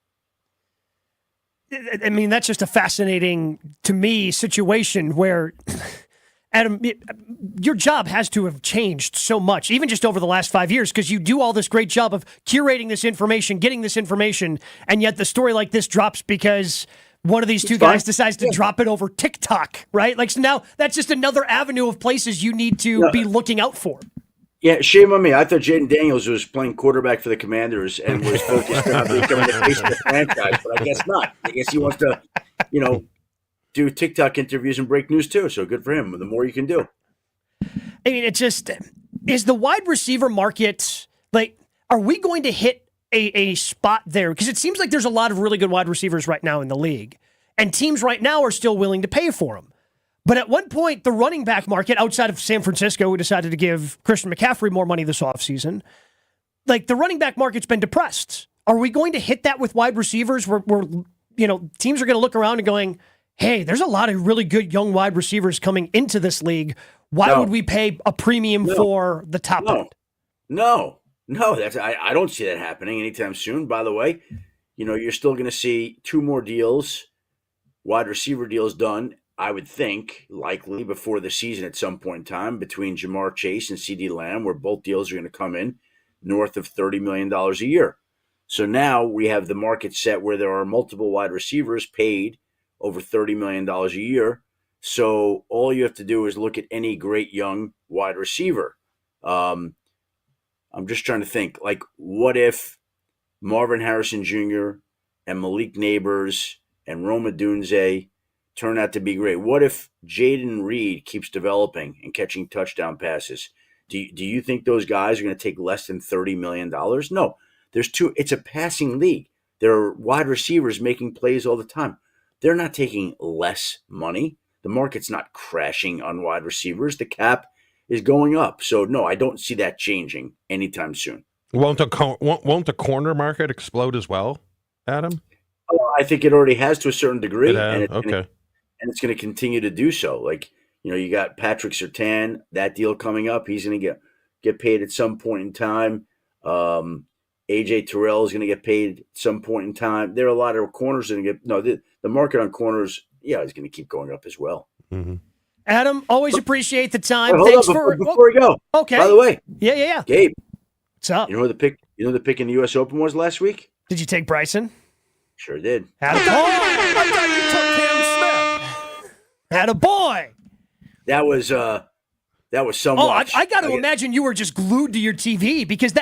I mean, that's just a fascinating, to me, situation where, Adam, your job has to have changed so much, even just over the last 5 years, because you do all this great job of curating this information, getting this information, and yet the story like this drops because one of these two guys decides to drop it over TikTok, right? Like, so now that's just another avenue of places you need to be looking out for. Yeah, shame on me. I thought Jaden Daniels was playing quarterback for the Commanders and was focused on becoming the face of the franchise, but I guess not. I guess he wants to, do TikTok interviews and break news too. So good for him. The more you can do. I mean, it just is the wide receiver market. Like, are we going to hit a spot there? Because it seems like there's a lot of really good wide receivers right now in the league, and teams right now are still willing to pay for them. But at one point, the running back market outside of San Francisco, who decided to give Christian McCaffrey more money this offseason, like the running back market's been depressed. Are we going to hit that with wide receivers where teams are going to look around and going, hey, there's a lot of really good young wide receivers coming into this league. Why would we pay a premium for the top end? No, I don't see that happening anytime soon. By the way, you're still going to see two more deals, wide receiver deals done, I would think, likely before the season at some point in time, between Jamar Chase and CeeDee Lamb, where both deals are going to come in north of $30 million a year. So now we have the market set where there are multiple wide receivers paid over $30 million a year. So all you have to do is look at any great young wide receiver. I'm just trying to think, like, what if Marvin Harrison Jr. and Malik Neighbors and Rome Odunze turn out to be great? What if Jaden Reed keeps developing and catching touchdown passes? Do you think those guys are going to take less than $30 million? No. It's a passing league. There are wide receivers making plays all the time. They're not taking less money. The market's not crashing on wide receivers. The cap is going up. So, no, I don't see that changing anytime soon. Won't the corner market explode as well, Adam? I think it already has to a certain degree. And it's going to continue to do so. Like, you got Patrick Surtain, that deal coming up. He's going to get paid at some point in time. AJ Terrell is going to get paid at some point in time. There are a lot of corners that the market on corners, is going to keep going up as well. Mm-hmm. Adam, always appreciate the time. Wait, Thanks before we go. Okay. By the way. Yeah. Gabe. What's up? You know who the pick in the U.S. Open was last week? Did you take Bryson? Sure did. I thought you took Cam Smith. Had a boy. That was some watch. I got to imagine you were just glued to your TV because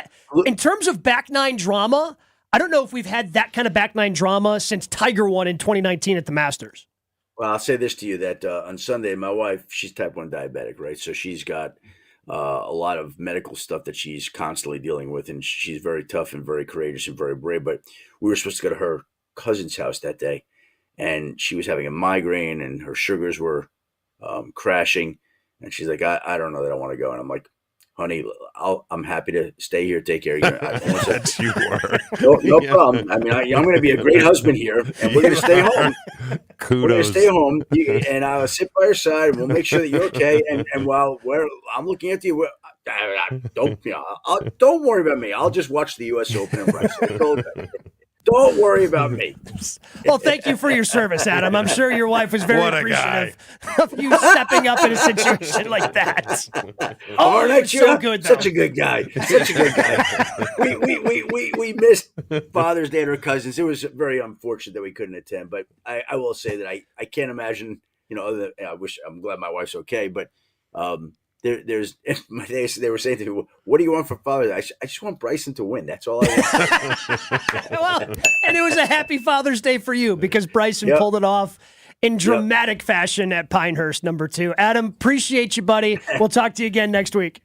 in terms of back nine drama, I don't know if we've had that kind of back nine drama since Tiger won in 2019 at the Masters. Well, I'll say this to you, that on Sunday, my wife, she's type 1 diabetic, right? So she's got a lot of medical stuff that she's constantly dealing with, and she's very tough and very courageous and very brave. But we were supposed to go to her cousin's house that day, and she was having a migraine, and her sugars were crashing. And she's like, I don't know that I want to go. And I'm like, honey, I'm happy to stay here, take care of you. That you were. No problem. I mean, I'm going to be a great husband here, and we're going to stay home. Kudos. We're going to stay home, and I'll sit by your side, and we'll make sure that you're okay. And while I'm looking at you, don't worry about me. I'll just watch the U.S. Open and Bryson. Don't worry about me. Well, thank you for your service, Adam. I'm sure your wife was very appreciative of you stepping up in a situation like that. Oh, next year, so good, such a good guy. Such a good guy. We missed Father's Day at our cousins. It was very unfortunate that we couldn't attend, but I will say that I can't imagine, I'm glad my wife's okay, but there's they were saying to me, what do you want for Father's Day? I just want Bryson to win. That's all I want. Well, and it was a happy Father's Day for you because Bryson pulled it off in dramatic fashion at Pinehurst, number 2. Adam, appreciate you, buddy. We'll talk to you again next week.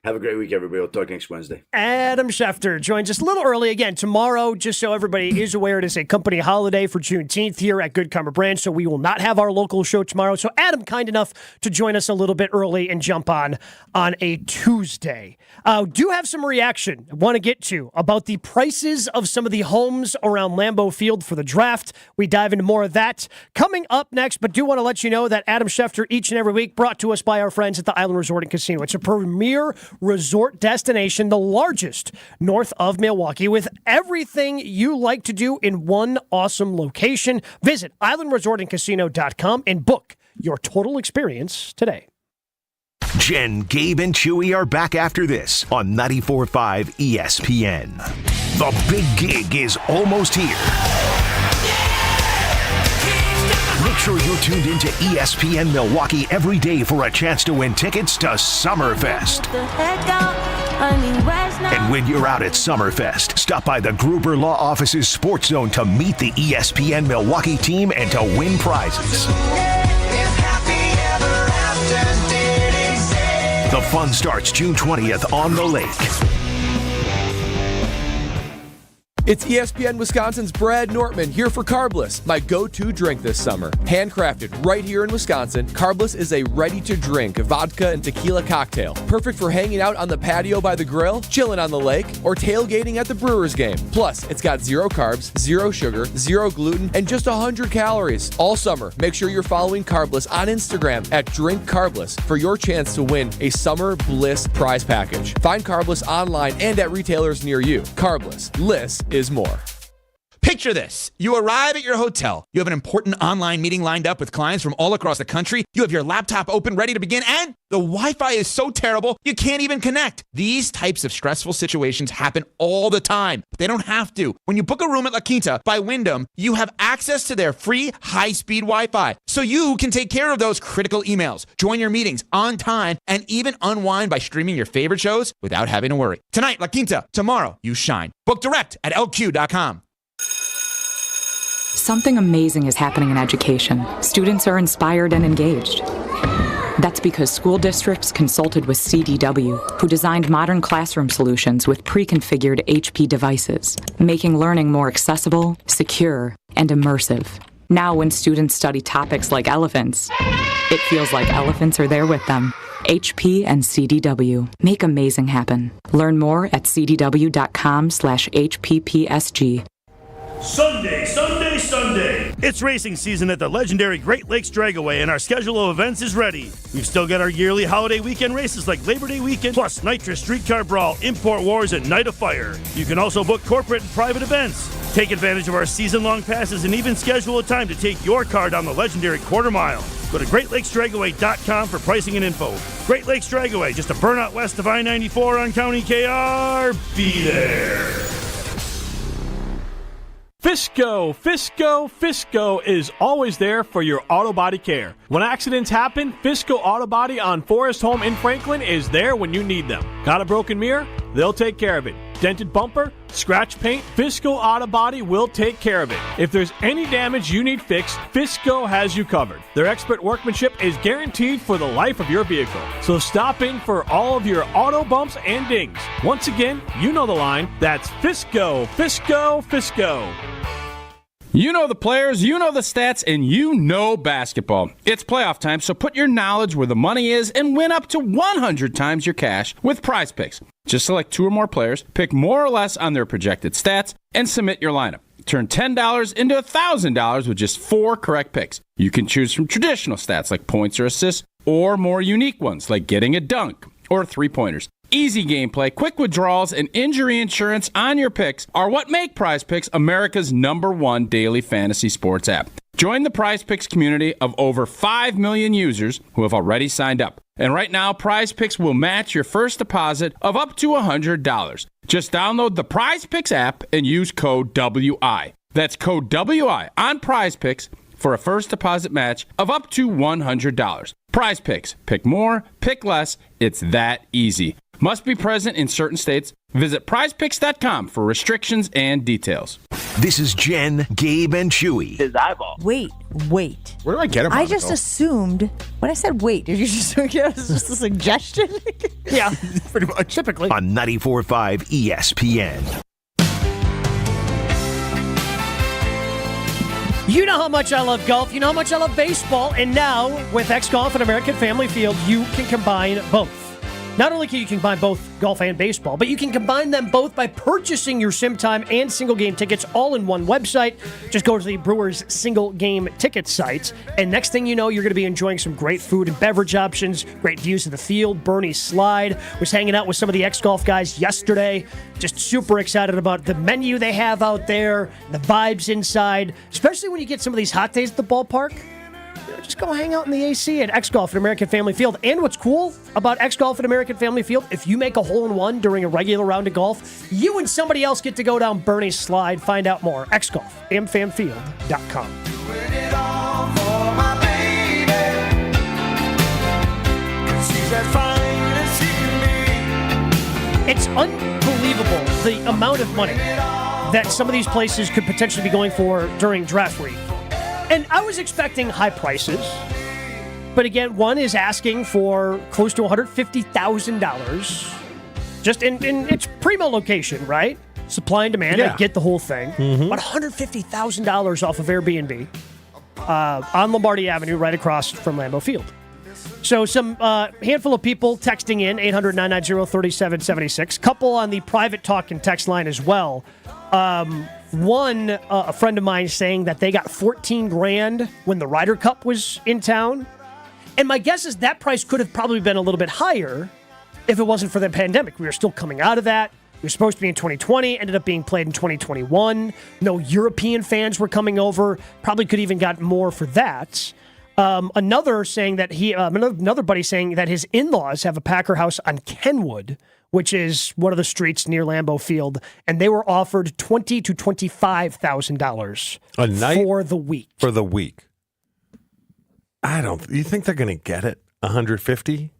Have a great week, everybody. We'll talk next Wednesday. Adam Schefter joins us a little early again tomorrow, just so everybody is aware. It is a company holiday for Juneteenth here at Good Karma Branch, so we will not have our local show tomorrow. So Adam, kind enough to join us a little bit early and jump on a Tuesday. Do have some reaction I want to get to about the prices of some of the homes around Lambeau Field for the draft. We dive into more of that coming up next, but do want to let you know that Adam Schefter each and every week brought to us by our friends at the Island Resort and Casino. It's a premier resort destination, the largest north of Milwaukee, with everything you like to do in one awesome location. Visit islandresortandcasino.com and book your total experience today. Jen, Gabe, and Chewy are back after this on 94.5 ESPN. The big gig is almost here. Make sure you're tuned into ESPN Milwaukee every day for a chance to win tickets to Summerfest. And when you're out at Summerfest, stop by the Gruber Law Office's Sports Zone to meet the ESPN Milwaukee team and to win prizes. The fun starts June 20th on the lake. It's ESPN Wisconsin's Brad Nortman here for Carbless, my go-to drink this summer. Handcrafted right here in Wisconsin, Carbless is a ready-to-drink vodka and tequila cocktail. Perfect for hanging out on the patio by the grill, chilling on the lake, or tailgating at the Brewers game. Plus, it's got 0 carbs, 0 sugar, 0 gluten, and just 100 calories. All summer, make sure you're following Carbless on Instagram at Drink Carbless for your chance to win a Summer Bliss prize package. Find Carbless online and at retailers near you. Carbless. Liss is more. Picture this. You arrive at your hotel. You have an important online meeting lined up with clients from all across the country. You have your laptop open, ready to begin, and the Wi-Fi is so terrible, you can't even connect. These types of stressful situations happen all the time, but they don't have to. When you book a room at La Quinta by Wyndham, you have access to their free high-speed Wi-Fi, so you can take care of those critical emails, join your meetings on time, and even unwind by streaming your favorite shows without having to worry. Tonight, La Quinta. Tomorrow, you shine. Book direct at lq.com. Something amazing is happening in education. Students are inspired and engaged. That's because school districts consulted with CDW, who designed modern classroom solutions with pre-configured HP devices, making learning more accessible, secure, and immersive. Now when students study topics like elephants, it feels like elephants are there with them. HP and CDW. Make amazing happen. Learn more at cdw.com/HPPSG. Sunday, Sunday, Sunday. It's racing season at the legendary Great Lakes Dragaway, and our schedule of events is ready. We've still got our yearly holiday weekend races like Labor Day weekend, plus Nitrous Streetcar Brawl, Import Wars, and Night of Fire. You can also book corporate and private events. Take advantage of our season-long passes and even schedule a time to take your car down the legendary quarter mile. Go to GreatLakesDragaway.com for pricing and info. Great Lakes Dragaway, just a burnout west of I-94 on County KR. Be there. Fisco is always there for your auto body care. When accidents happen, Fisco Auto Body on Forest Home in Franklin is there when you need them. Got a broken mirror? They'll take care of it. Dented bumper? Scratch paint? Fisco Auto Body will take care of it. If there's any damage you need fixed, Fisco has you covered. Their expert workmanship is guaranteed for the life of your vehicle. So stop in for all of your auto bumps and dings. Once again, you know the line. That's Fisco. You know the players, you know the stats, and you know basketball. It's playoff time, so put your knowledge where the money is and win up to 100 times your cash with Prize Picks. Just select 2 or more players, pick more or less on their projected stats, and submit your lineup. Turn $10 into $1,000 with just 4 correct picks. You can choose from traditional stats like points or assists, or more unique ones like getting a dunk or 3-pointers. Easy gameplay, quick withdrawals, and injury insurance on your picks are what make Prize Picks America's #1 daily fantasy sports app. Join the Prize Picks community of over 5 million users who have already signed up. And right now, Prize Picks will match your first deposit of up to $100. Just download the Prize Picks app and use code WI. That's code WI on Prize Picks for a first deposit match of up to $100. Prize Picks. Pick more, pick less. It's that easy. Must be present in certain states. Visit prizepicks.com for restrictions and details. This is Jen, Gabe, and Chewy. His eyeball. Wait. Where do I get him? I just assumed, when I said wait, did you just think it was just a suggestion? Yeah, pretty much. Typically. On 94.5 ESPN. You know how much I love golf. You know how much I love baseball. And now, with X Golf at American Family Field, you can combine both. Not only can you combine both golf and baseball, but you can combine them both by purchasing your sim time and single game tickets all in one website. Just go to the Brewers single game ticket sites, and next thing you know, you're going to be enjoying some great food and beverage options, great views of the field. Bernie Slide was hanging out with some of the X-Golf guys yesterday. Just super excited about the menu they have out there, the vibes inside, especially when you get some of these hot days at the ballpark. Just go hang out in the AC at X Golf at American Family Field. And what's cool about X Golf at American Family Field, if you make a hole-in-one during a regular round of golf, you and somebody else get to go down Bernie's Slide. Find out more. X Golf, amfamfield.com. It's unbelievable the amount of money that some of these places could potentially be going for during draft week. And I was expecting high prices. But again, one is asking for close to $150,000 just in its primo location, right? Supply and demand, Yeah. I get the whole thing. But $150,000 off of Airbnb on Lombardi Avenue right across from Lambeau Field. So some handful of people texting in, 800-990-3776. Couple on the private talk and text line as well. One, a friend of mine saying that they got $14,000 when the Ryder Cup was in town. And my guess is that price could have probably been a little bit higher if it wasn't for the pandemic. We were still coming out of that. It was supposed to be in 2020, ended up being played in 2021. No European fans were coming over. Probably could even got more for that. Another buddy saying that his in-laws have a Packer house on Kenwood, which is one of the streets near Lambeau Field, and they were offered $20,000 to $25,000 a night for the week. For the week. You think they're going to get it? 150?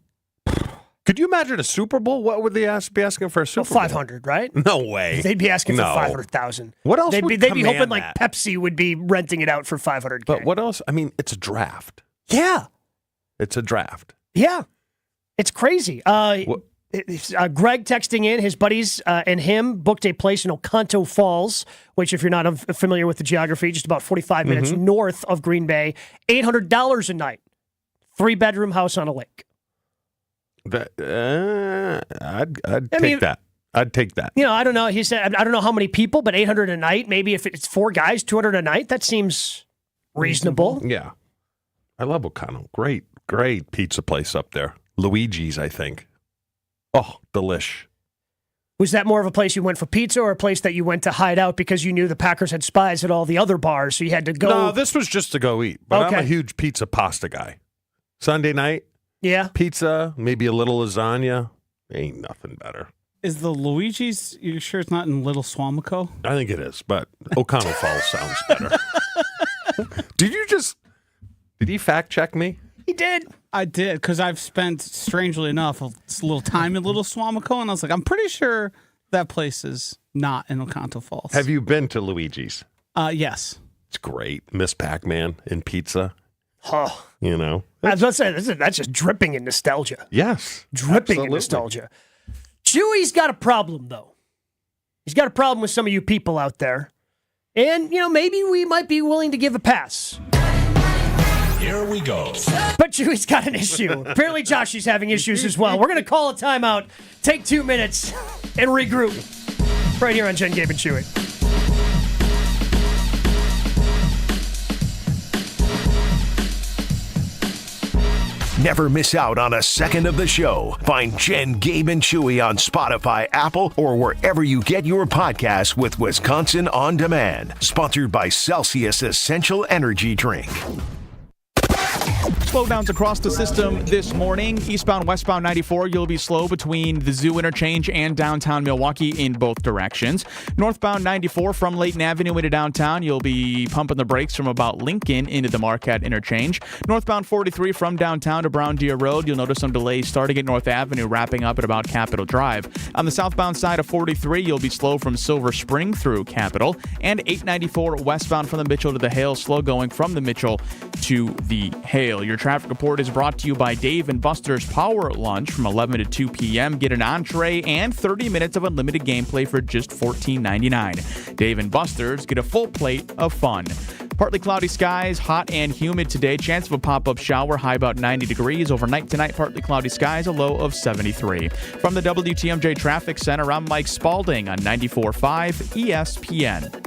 Could you imagine a Super Bowl? What would they be asking for a Super Bowl? 500, right? No way. They'd be asking for 500,000. What else? They'd be hoping that? like Pepsi would be renting it out for $500,000. But what else? I mean, it's a draft. Yeah. It's a draft. Yeah. It's crazy. Greg texting in, his buddies and him booked a place in Oconto Falls, which, if you're not familiar with the geography, just about 45 minutes north of Green Bay. $800 a night. 3-bedroom house on a lake. I'd take that. I'd take that. I don't know. He said, I don't know how many people, but $800 a night. Maybe if it's 4 guys, $200 a night. That seems reasonable. Yeah. I love Oconto. Great pizza place up there. Luigi's, I think. Oh, delish. Was that more of a place you went for pizza or a place that you went to hide out because you knew the Packers had spies at all the other bars, so you had to go? No, this was just to go eat. But I'm a huge pizza pasta guy. Sunday night, pizza, maybe a little lasagna. Ain't nothing better. Is the Luigi's, you sure it's not in Little Swamico? I think it is, but Oconto Falls sounds better. Did he fact check me? He did. I did, because I've spent, strangely enough, a little time in Little Swamico, and I was like, I'm pretty sure that place is not in Oconto Falls. Have you been to Luigi's? Yes. It's great. Miss Pac-Man and pizza. Oh. You know? I was about to say, that's just dripping in nostalgia. Yes. Dripping in nostalgia. Chewy's got a problem, though. He's got a problem with some of you people out there. And, maybe we might be willing to give a pass. Here we go. But Chewy's got an issue. Apparently Josh is having issues as well. We're going to call a timeout, take 2 minutes, and regroup. Right here on Jen, Gabe, and Chewy. Never miss out on a second of the show. Find Jen, Gabe, and Chewy on Spotify, Apple, or wherever you get your podcasts with Wisconsin On Demand. Sponsored by Celsius Essential Energy Drink. Slowdowns across the system this morning. Eastbound, westbound 94, you'll be slow between the Zoo Interchange and downtown Milwaukee in both directions. Northbound 94 from Layton Avenue into downtown, you'll be pumping the brakes from about Lincoln into the Marquette Interchange. Northbound 43 from downtown to Brown Deer Road, you'll notice some delays starting at North Avenue, wrapping up at about Capitol Drive. On the southbound side of 43, you'll be slow from Silver Spring through Capitol. And 894 westbound from the Mitchell to the Hale, slow going from the Mitchell to the Hale. Your traffic report is brought to you by Dave & Buster's Power Lunch from 11 to 2 p.m. Get an entree and 30 minutes of unlimited gameplay for just $14.99. Dave & Buster's, get a full plate of fun. Partly cloudy skies, hot and humid today. Chance of a pop-up shower, high about 90 degrees. Overnight tonight, partly cloudy skies, a low of 73. From the WTMJ Traffic Center, I'm Mike Spalding on 94.5 ESPN.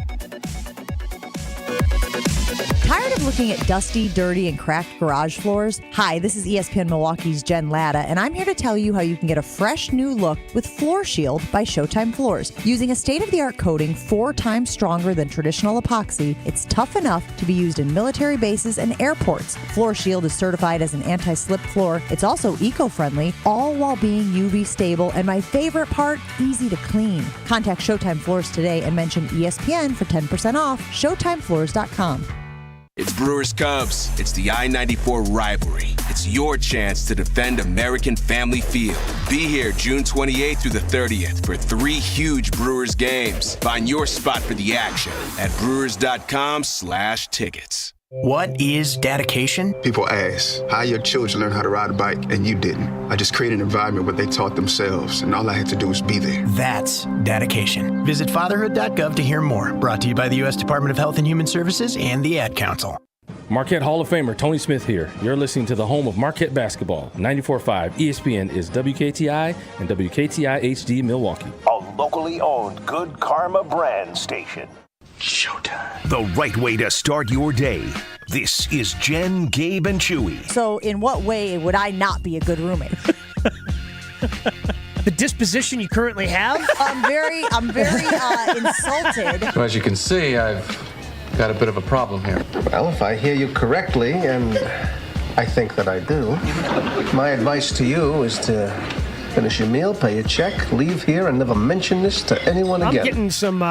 Tired of looking at dusty, dirty, and cracked garage floors? Hi, this is ESPN Milwaukee's Jen Latta, and I'm here to tell you how you can get a fresh new look with Floor Shield by Showtime Floors. Using a state-of-the-art coating 4 times stronger than traditional epoxy, it's tough enough to be used in military bases and airports. Floor Shield is certified as an anti-slip floor. It's also eco-friendly, all while being UV stable, and my favorite part, easy to clean. Contact Showtime Floors today and mention ESPN for 10% off. ShowtimeFloors.com. It's Brewers Cubs. It's the I-94 rivalry. It's your chance to defend American Family Field. Be here June 28th through the 30th for 3 huge Brewers games. Find your spot for the action at brewers.com/tickets. What is dedication? People ask, how your children learn how to ride a bike and you didn't? I just created an environment where they taught themselves and all I had to do was be there. That's dedication. Visit fatherhood.gov to hear more. Brought to you by the U.S. Department of Health and Human Services and the Ad Council. Marquette Hall of Famer Tony Smith here. You're listening to the home of Marquette basketball. 94.5 ESPN is WKTI and WKTI HD Milwaukee. A locally owned Good Karma brand station. Showtime. The right way to start your day. This is Jen, Gabe, and Chewy. So in what way would I not be a good roommate? the disposition you currently have? I'm very insulted. Well, as you can see, I've got a bit of a problem here. Well, if I hear you correctly, and I think that I do, my advice to you is to finish your meal, pay your check, leave here, and never mention this to anyone again. I'm getting some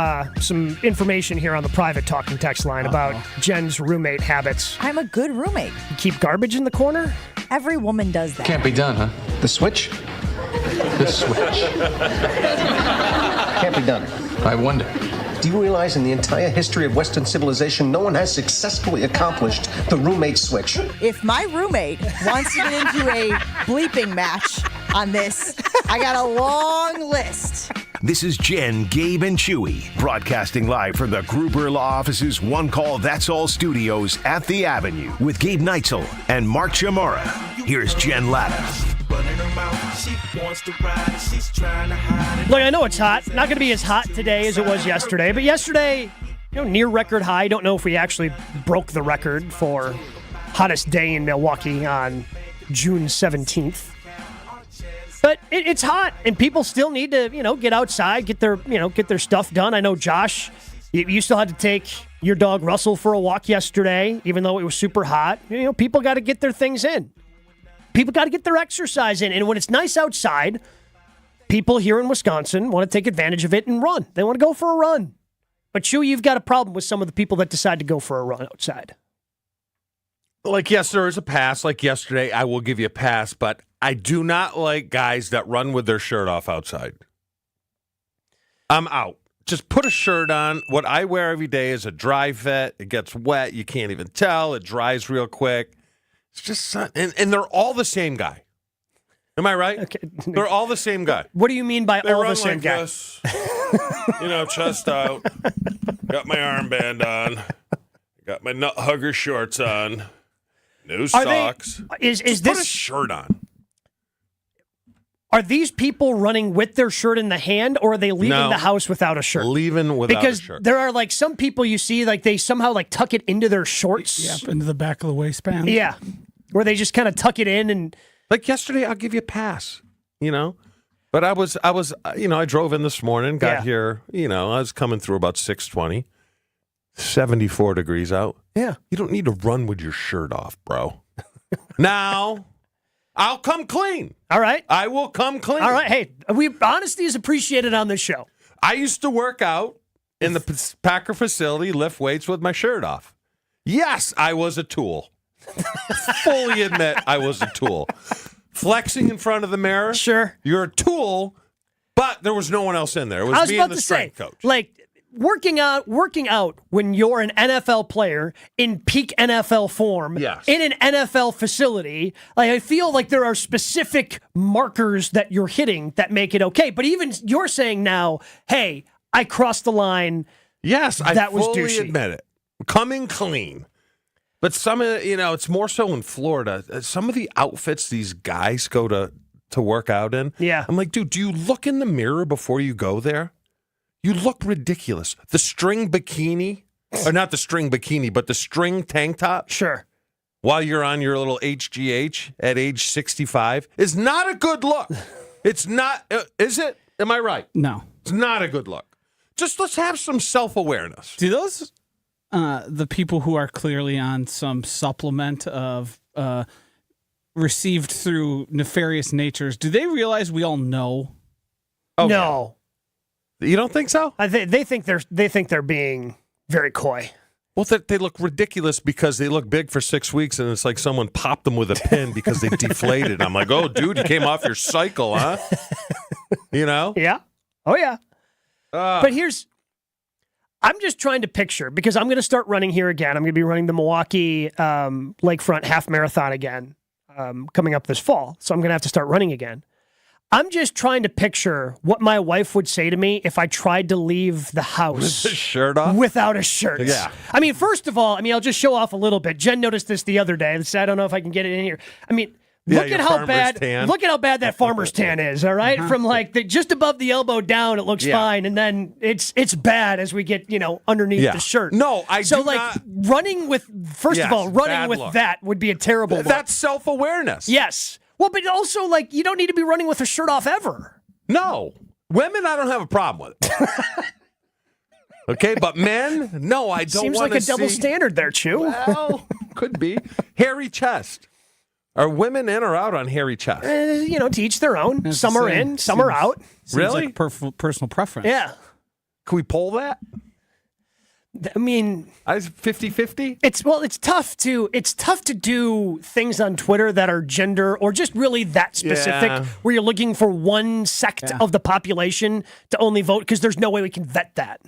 information here on the private talking text line about Jen's roommate habits. I'm a good roommate. You keep garbage in the corner? Every woman does that. Can't be done, huh? The switch? The switch. Can't be done. I wonder. Do you realize in the entire history of Western civilization, no one has successfully accomplished the roommate switch? If my roommate wants to get into a bleeping match on this, I got a long list. This is Jen, Gabe, and Chewy, broadcasting live from the Gruber Law Office's One Call That's All studios at the Avenue with Gabe Neitzel and Mark Chamorro. Here's Jen Latta. Look, I know it's hot. Not going to be as hot today as it was yesterday, but yesterday, near record high. Don't know if we actually broke the record for hottest day in Milwaukee on June 17th. But it's hot, and people still need to, get outside, get their stuff done. I know, Josh, you still had to take your dog Russell for a walk yesterday, even though it was super hot. People got to get their things in. People got to get their exercise in. And when it's nice outside, people here in Wisconsin want to take advantage of it and run. They want to go for a run. But, Chewy, you've got a problem with some of the people that decide to go for a run outside. Like, yes, there is a pass. Like yesterday, I will give you a pass, but I do not like guys that run with their shirt off outside. I'm out. Just put a shirt on. What I wear every day is a dry fit. It gets wet. You can't even tell. It dries real quick. It's just, and they're all the same guy. Am I right? Okay. They're all the same guy. What do you mean by They all run the same like guy? this. Chest out. Got my armband on. Got my nut hugger shorts on. New socks. Is Just this put a shirt on? Are these people running with their shirt in the hand, or are they leaving the house without a shirt? Leaving without because a shirt. There are some people you see they somehow tuck it into their shorts. Yep, into the back of the waistband. Yeah, where they just kind of tuck it in and. Like yesterday, I'll give you a pass. But I was I drove in this morning, got here. I was coming through about 6:20. 74 degrees out. Yeah, you don't need to run with your shirt off, bro. Now. I'll come clean. All right. I will come clean. All right. Hey, honesty is appreciated on this show. I used to work out in the Packer facility, lift weights with my shirt off. Yes, I was a tool. Fully admit I was a tool. Flexing in front of the mirror. Sure. You're a tool, but there was no one else in there. It was me and the strength coach. Working out when you're an NFL player in peak NFL form in an NFL facility, I feel like there are specific markers that you're hitting that make it okay. But even you're saying now, hey, I crossed the line. Yes, I that was fully douchey. admit it. Coming clean. But some of it's more so in Florida. Some of the outfits these guys go to work out in. Yeah. I'm like, dude, do you look in the mirror before you go there? You look ridiculous. The string bikini, or not the string bikini, but the string tank top. Sure. While you're on your little HGH at age 65 is not a good look. It's not, is it? Am I right? No. It's not a good look. Just let's have some self-awareness. Do those, the people who are clearly on some supplement of received through nefarious natures, do they realize we all know? Oh, no. You don't think so? They think they're being very coy. Well, they look ridiculous because they look big for 6 weeks, and it's like someone popped them with a pin because they deflated. I'm like, oh, dude, you came off your cycle, huh? Yeah. Oh, yeah. But I'm just trying to picture, because I'm going to start running here again. I'm going to be running the Milwaukee Lakefront Half Marathon again coming up this fall. So I'm going to have to start running again. I'm just trying to picture what my wife would say to me if I tried to leave the house with a shirt off? Without a shirt. Yeah. I mean, first of all, I'll just show off a little bit. Jen noticed this the other day. I don't know if I can get it in here. I mean, look at how bad that farmer's tan is, all right? From just above the elbow down, it looks fine, and then it's bad as we get, underneath the shirt. No, running with that would be a terrible look. That's self-awareness. Yes. Well, but also, you don't need to be running with a shirt off ever. No. Women, I don't have a problem with it. Okay, but men, no, I don't Seems want like to a double see- standard there, Chew. Well, could be. Hairy chest. Are women in or out on hairy chest? To each their own. Some are in, some are out. Really? Like personal preference. Yeah. Can we poll that? I mean, I was 50-50? It's tough to do things on Twitter that are gender or just really that specific, Yeah. where you're looking for one sect of the population to only vote, because there's no way we can vet that.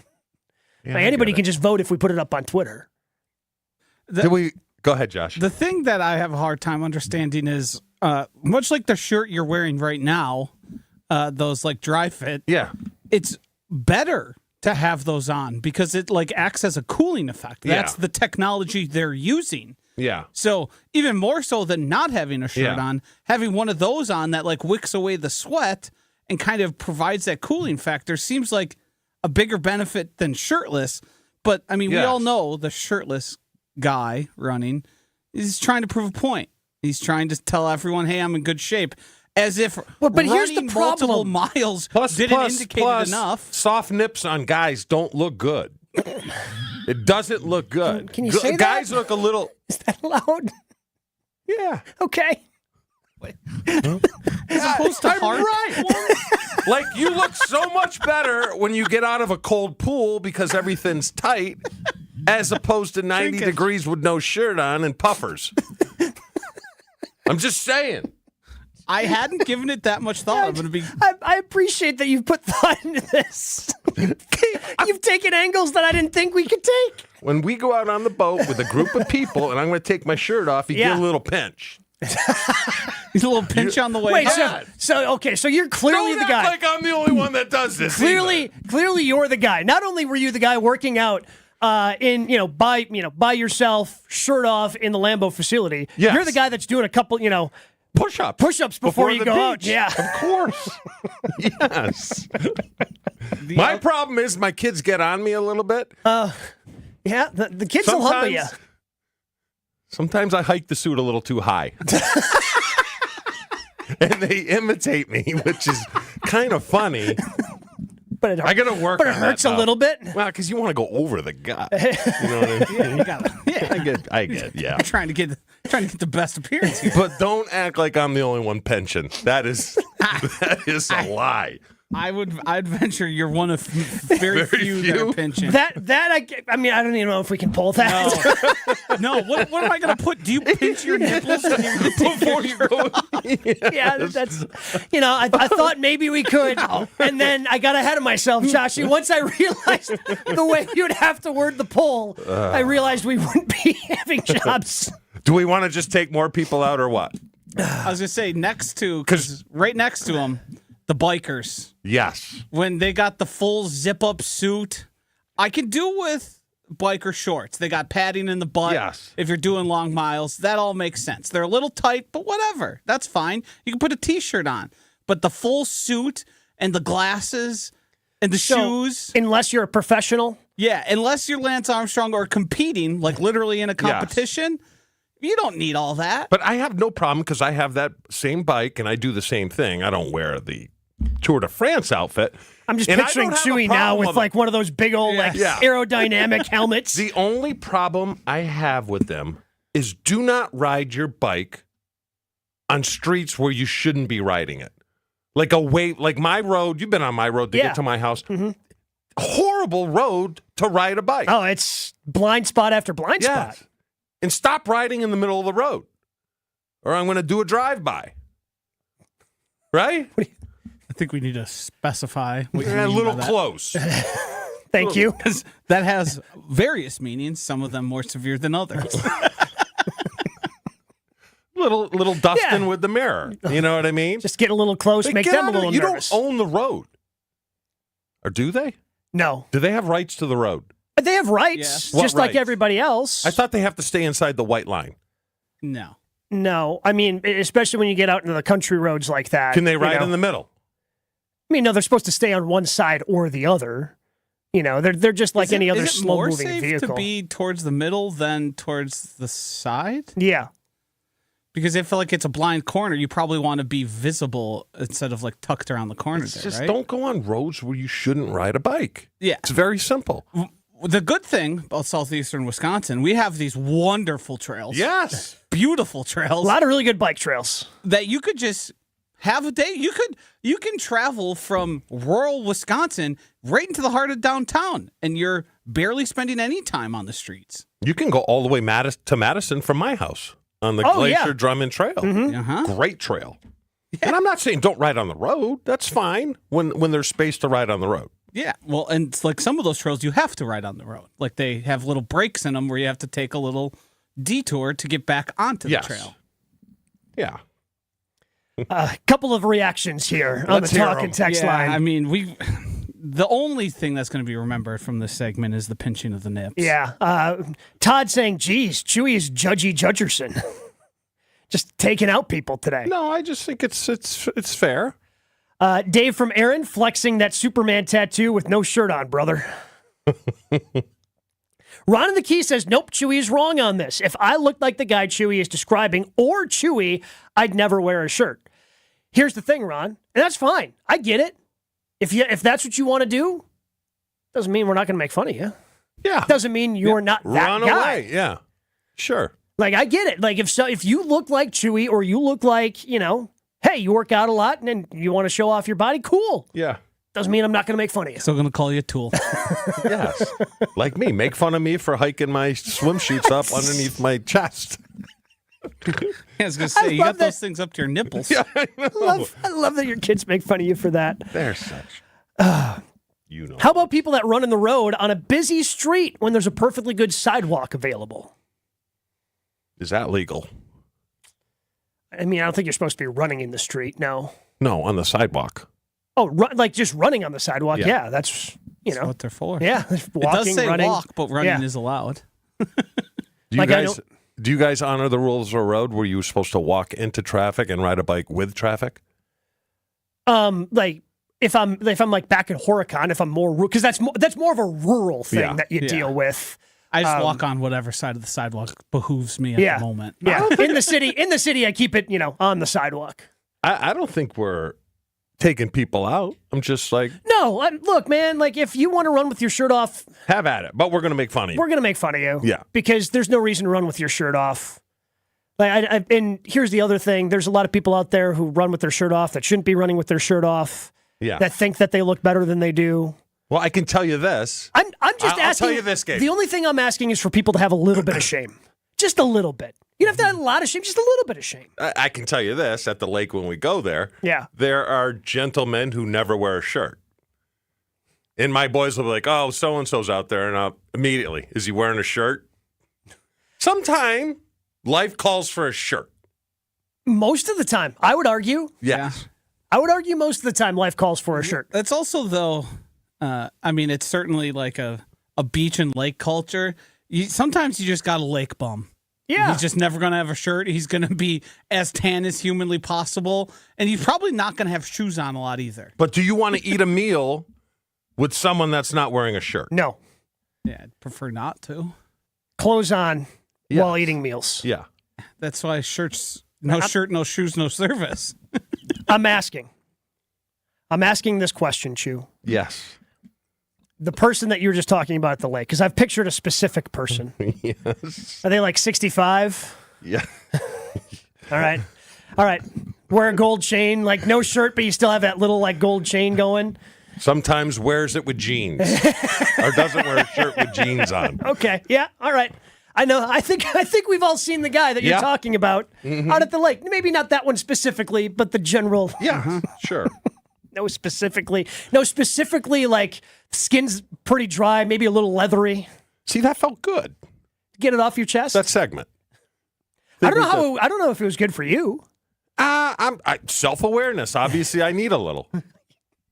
Yeah, Like, I anybody get can it. just vote if we put it up on Twitter. Go ahead, Josh. The thing that I have a hard time understanding is, much like the shirt you're wearing right now, those like dry fit. Yeah. It's better to have those on because it like acts as a cooling effect. That's Yeah. the technology they're using. Yeah. So even more so than not having a shirt Yeah. on, having one of those on that like wicks away the sweat and kind of provides that cooling factor seems like a bigger benefit than shirtless. But I mean, we Yes. all know the shirtless guy running is trying to prove a point. He's trying to tell everyone, "Hey, I'm in good shape," as if but here's the running multiple problem. miles Plus, didn't indicate it enough. soft nips on guys don't look good. It doesn't look good. Can you say that? Guys look a little... Is that loud? Yeah. Okay. As opposed to I'm hard. right. Like, you look so much better when you get out of a cold pool because everything's tight, as opposed to 90 degrees with no shirt on and puffers. I'm just saying. I hadn't given it that much thought. I'm going to be. I appreciate that you've put thought into this. You've taken angles that I didn't think we could take. When we go out on the boat with a group of people and I'm going to take my shirt off, you get a little pinch. He's a little pinch on the way. Wait, home. so you're clearly Don't the act guy. like I'm the only one that does this. Clearly you're the guy. Not only were you the guy working out by yourself, shirt off in the Lambeau facility. Yes. You're the guy that's doing a couple, push-ups before you the go out. beach. Yeah. Of course. Yes. My problem is my kids get on me a little bit. Yeah, the kids will humble you. Sometimes I hike the suit a little too high. And they imitate me, which is kind of funny. But I got to work But it on hurts that, a little bit. Well, because you want to go over the guy. You know what I mean? Yeah, you got it. Yeah. I get, yeah. You're trying to get the best appearance here. But don't act like I'm the only one pension. That is a lie. I'd venture you're one of very few that are pinching. I mean, I don't even know if we can pull that. No, what am I going to put? Do you pinch your nipples before you go? Yeah, that's, I thought maybe we could. And then I got ahead of myself, Joshie. Once I realized the way you'd have to word the poll, I realized we wouldn't be having jobs. Do we want to just take more people out or what? I was going to say because right next to them, the bikers. Yes. When they got the full zip-up suit, I can do with biker shorts. They got padding in the butt. Yes. If you're doing long miles, that all makes sense. They're a little tight, but whatever. That's fine. You can put a T-shirt on. But the full suit and the glasses and the shoes. Unless you're a professional. Yeah, unless you're Lance Armstrong or competing, like literally in a competition, you don't need all that. But I have no problem because I have that same bike and I do the same thing. I don't wear the Tour de France outfit. I'm just And I picturing don't have a Chewy now problem with like one of those big old aerodynamic helmets. The only problem I have with them is do not ride your bike on streets where you shouldn't be riding it. Like my road, you've been on my road to get to my house. Mm-hmm. Horrible road to ride a bike. Oh, it's blind spot after blind spot. And stop riding in the middle of the road. Or I'm going to do a drive-by. Right? I think we need to specify what you A mean little by that. close. Thank you. Because that has various meanings, some of them more severe than others. little dusting with the mirror. You know what I mean? Just get a little close, make them a little You nervous. don't own the road. Or do they? No. Do they have rights to the road? They have rights, Yes. What just like rights? everybody else. I thought they have to stay inside the white line. No. No. I mean, especially when you get out into the country roads like that. Can they ride in the middle? I mean, no, they're supposed to stay on one side or the other. They're just like any other Is it more slow-moving safe vehicle. to be towards the middle than towards the side? Yeah. Because if like it's a blind corner, you probably want to be visible instead of like tucked around the corner. Just right? don't go on roads where you shouldn't ride a bike. Yeah. It's very simple. The good thing about southeastern Wisconsin, we have these wonderful trails. Yes. Beautiful trails. A lot of really good bike trails. That you could just have a day. You can travel from rural Wisconsin right into the heart of downtown, and you're barely spending any time on the streets. You can go all the way to Madison from my house on the Glacier Drummond Trail. Mm-hmm. Great trail. Yeah. And I'm not saying don't ride on the road. That's fine when there's space to ride on the road. Yeah, well, and it's like some of those trails you have to ride on the road. Like they have little breaks in them where you have to take a little detour to get back onto the trail. Yeah. A couple of reactions here on the talk and text line. I mean, the only thing that's going to be remembered from this segment is the pinching of the nips. Yeah. Todd saying, geez, Chewy is Judgy Judgerson. Just taking out people today. No, I just think it's fair. Dave from Aaron flexing that Superman tattoo with no shirt on, brother. Ron in the Key says, nope, Chewy is wrong on this. If I looked like the guy Chewy is describing or Chewy, I'd never wear a shirt. Here's the thing, Ron, and that's fine. I get it. If that's what you want to do, doesn't mean we're not going to make fun of you. Yeah. Doesn't mean you're not that Run guy. away. Yeah. Sure. Like, I get it. Like, if you look like Chewy or you look like, hey, you work out a lot and then you want to show off your body, cool. Yeah. Doesn't mean I'm not going to make fun of you. Still going to call you a tool. Yes. Like me. Make fun of me for hiking my swimsuits up underneath my chest. I was going to say, you got those things up to your nipples. Yeah, I know. I love that your kids make fun of you for that. They're such. You know. How about people that run in the road on a busy street when there's a perfectly good sidewalk available? Is that legal? I mean, I don't think you're supposed to be running in the street, no. No, on the sidewalk. Oh, like just running on the sidewalk? Yeah, that's what they're for. Yeah, walking, it does say running. walk, but running is allowed. Do you guys honor the rules of the road where you're supposed to walk into traffic and ride a bike with traffic? Like if I'm like back in Horicon, if I'm more because that's more of a rural thing that you deal with. I just walk on whatever side of the sidewalk behooves me at the moment. Yeah, in the city, I keep it on the sidewalk. I don't think we're taking people out. I'm just like, no. Look, man. Like if you want to run with your shirt off, have at it. But we're going to make fun of you. We're going to make fun of you. Yeah, because there's no reason to run with your shirt off. Like, and here's the other thing: there's a lot of people out there who run with their shirt off that shouldn't be running with their shirt off. Yeah, that think that they look better than they do. Well, I can tell you this. I'm just asking. I'll tell you this, Gabe. The only thing I'm asking is for people to have a little bit of shame, just a little bit. You don't have to have a lot of shame, just a little bit of shame. I can tell you this: at the lake when we go there, there are gentlemen who never wear a shirt. And my boys will be like, "Oh, so and so's out there," and I'll immediately, is he wearing a shirt? Sometime life calls for a shirt. Most of the time, I would argue. Yeah. I would argue most of the time life calls for a shirt. That's also, though, I mean, it's certainly like a beach and lake culture. Sometimes you just got a lake bum. Yeah. He's just never going to have a shirt. He's going to be as tan as humanly possible. And he's probably not going to have shoes on a lot either. But do you want to eat a meal with someone that's not wearing a shirt? No. Yeah, I'd prefer not to. Clothes on while eating meals. Yeah. That's why shirts, no shirt, no shoes, no service. I'm asking this question, Chew. Yes. The person that you were just talking about at the lake, because I've pictured a specific person. Yes. Are they like 65? Yeah. All right. Wear a gold chain, like no shirt, but you still have that little like gold chain going. Sometimes wears it with jeans or doesn't wear a shirt with jeans on. Okay. Yeah. All right. I know. I think we've all seen the guy that you're talking about out at the lake. Maybe not that one specifically, but the general. Yeah. Sure. No, specifically, like skin's pretty dry, maybe a little leathery. See, that felt good. Get it off your chest. That segment. I don't know if it was good for you. Self-awareness. Obviously, I need a little.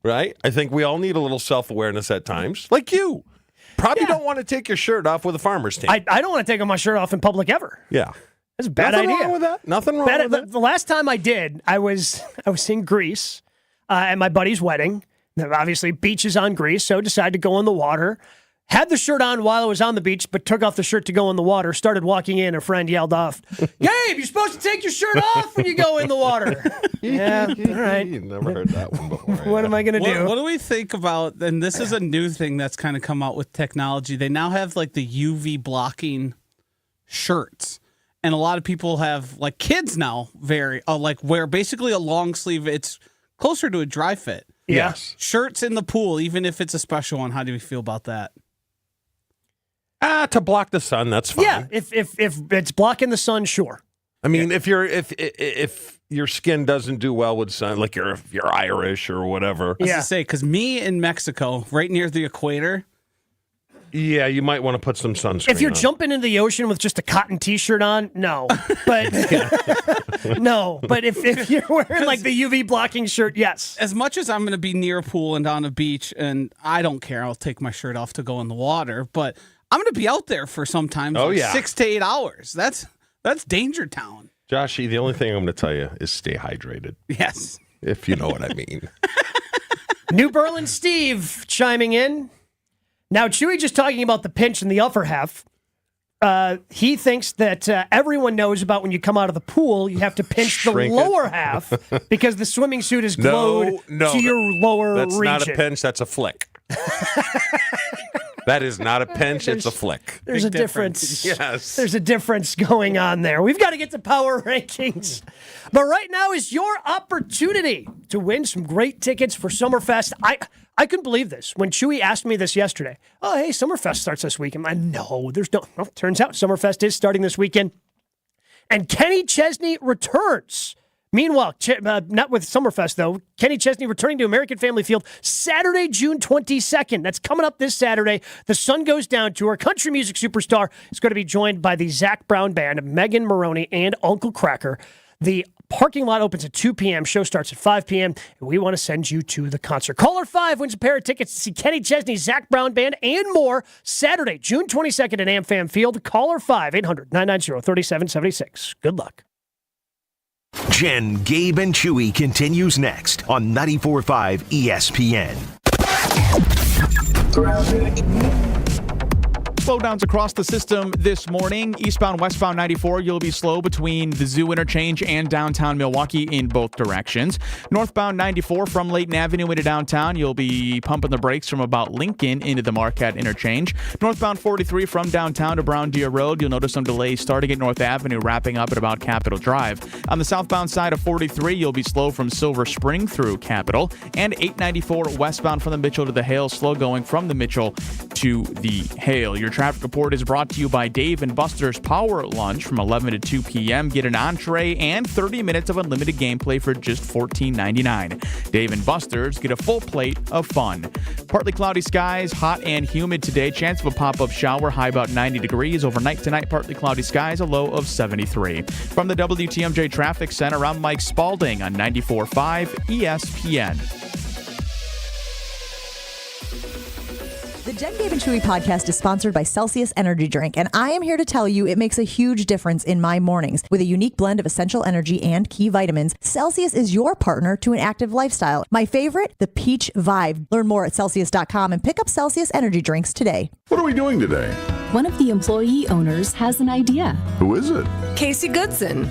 Right? I think we all need a little self-awareness at times. Like you. Probably don't want to take your shirt off with a farmer's tan. I don't want to take my shirt off in public ever. Yeah. That's a bad idea. Nothing wrong with that. Nothing wrong with that. The last time I did, I was in Greece at my buddy's wedding. Obviously, beaches on Greece, so decided to go in the water. Had the shirt on while I was on the beach, but took off the shirt to go in the water. Started walking in. A friend yelled off, "Gabe, you're supposed to take your shirt off when you go in the water." Yeah, all right. Never heard that one before. What am I going to do? What do we think about, and this is a new thing that's kind of come out with technology. They now have like the UV blocking shirts. And a lot of people have, like kids now, wear basically a long sleeve. It's closer to a dry fit. Yes. Shirts in the pool, even if it's a special one. How do you feel about that? To block the sun, that's fine. Yeah, if it's blocking the sun, sure. I mean, if your skin doesn't do well with sun, like if you're Irish or whatever. I was going to say, because me in Mexico, right near the equator. Yeah, you might want to put some sunscreen If you're on. jumping into the ocean with just a cotton T-shirt on, no. But no. But if you're wearing like the UV blocking shirt, yes. As much as I'm going to be near a pool and on a beach, and I don't care, I'll take my shirt off to go in the water. But I'm going to be out there for sometimes 6 to 8 hours. That's danger town. Joshy, the only thing I'm going to tell you is stay hydrated. Yes. If you know what I mean. New Berlin Steve chiming in. Now, Chewy just talking about the pinch in the upper half. He thinks that everyone knows about when you come out of the pool, you have to pinch the lower half because the swimming suit is glued to your lower that's region. That's not a pinch, that's a flick. That is not a pinch, it's a flick. There's a difference. Yes. There's a difference going on there. We've got to get to power rankings. But right now is your opportunity to win some great tickets for Summerfest. I couldn't believe this. When Chewy asked me this yesterday, oh, hey, Summerfest starts this weekend. There's no. Well, turns out Summerfest is starting this weekend. And Kenny Chesney returns. Meanwhile, not with Summerfest, though. Kenny Chesney returning to American Family Field Saturday, June 22nd. That's coming up this Saturday. The Sun Goes Down tour. Country music superstar is going to be joined by the Zac Brown Band, Megan Maroney, and Uncle Cracker. The parking lot opens at 2 p.m. Show starts at 5 p.m. And we want to send you to the concert. Caller 5 wins a pair of tickets to see Kenny Chesney, Zac Brown Band, and more Saturday, June 22nd at AmFam Field. Caller 5, 800-990-3776. Good luck. Jen, Gabe, and Chewy continues next on 94.5 ESPN. Slowdowns across the system this morning. Eastbound, westbound 94, you'll be slow between the Zoo Interchange and downtown Milwaukee in both directions. Northbound 94 from Layton Avenue into downtown, you'll be pumping the brakes from about Lincoln into the Marquette Interchange. Northbound 43 from downtown to Brown Deer Road, you'll notice some delays starting at North Avenue, wrapping up at about Capitol Drive. On the southbound side of 43, you'll be slow from Silver Spring through Capitol. And 894 westbound from the Mitchell to the Hale, slow going from the Mitchell to the Hale. Your traffic report is brought to you by Dave & Buster's Power Lunch from 11 to 2 p.m. Get an entree and 30 minutes of unlimited gameplay for just $14.99. Dave & Buster's, get a full plate of fun. Partly cloudy skies, hot and humid today. Chance of a pop-up shower, high about 90 degrees. Overnight tonight, partly cloudy skies, a low of 73. From the WTMJ Traffic Center, I'm Mike Spalding on 94.5 ESPN. The Jen, Gabe, and Chewy podcast is sponsored by Celsius Energy Drink, and I am here to tell you it makes a huge difference in my mornings. With a unique blend of essential energy and key vitamins, Celsius is your partner to an active lifestyle. My favorite, the Peach Vibe. Learn more at Celsius.com and pick up Celsius Energy Drinks today. What are we doing today? One of the employee owners has an idea. Who is it? Casey Goodson.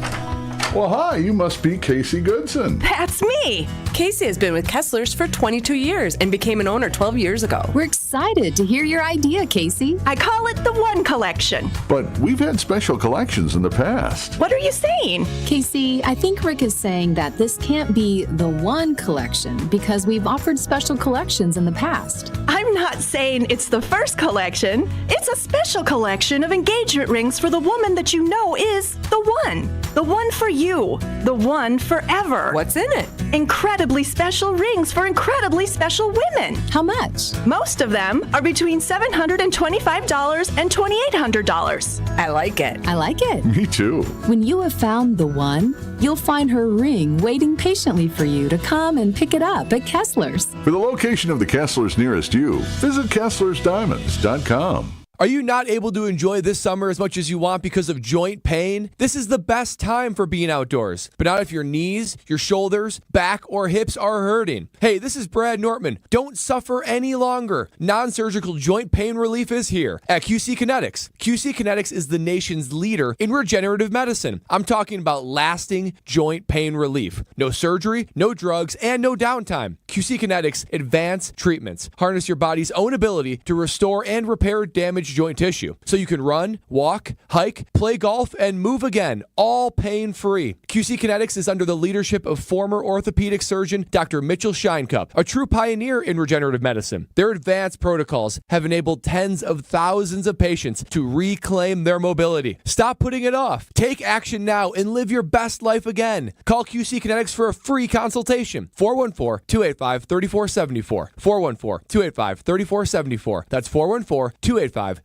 Well, hi, you must be Casey Goodson. That's me. Casey has been with Kessler's for 22 years and became an owner 12 years ago. We're excited to hear your idea, Casey. I call it the One Collection. But we've had special collections in the past. What are you saying? Casey, I think Rick is saying that this can't be the one collection because we've offered special collections in the past. I'm not saying it's the first collection. It's a special collection of engagement rings for the woman that you know is the one. The one for you. The one forever. What's in it? Incredibly special rings for incredibly special women. How much? Most of them are between $725 and $2,800. I like it. I like it. Me too. When you have found the one, you'll find her ring waiting patiently for you to come and pick it up at Kessler's. For the location of the Kessler's nearest you, visit KesslersDiamonds.com. Are you not able to enjoy this summer as much as you want because of joint pain? This is the best time for being outdoors, but not if your knees, your shoulders, back, or hips are hurting. Hey, this is Brad Nortman. Don't suffer any longer. Non-surgical joint pain relief is here at QC Kinetics. QC Kinetics is the nation's leader in regenerative medicine. I'm talking about lasting joint pain relief. No surgery, no drugs, and no downtime. QC Kinetics advanced treatments harness your body's own ability to restore and repair damaged joint tissue, so you can run, walk, hike, play golf, and move again, all pain-free. QC Kinetics is under the leadership of former orthopedic surgeon Dr. Mitchell Scheinkup, a true pioneer in regenerative medicine. Their advanced protocols have enabled tens of thousands of patients to reclaim their mobility. Stop putting it off. Take action now and live your best life again. Call QC Kinetics for a free consultation. 414-285-3474. 414-285-3474. That's 414-285-3474.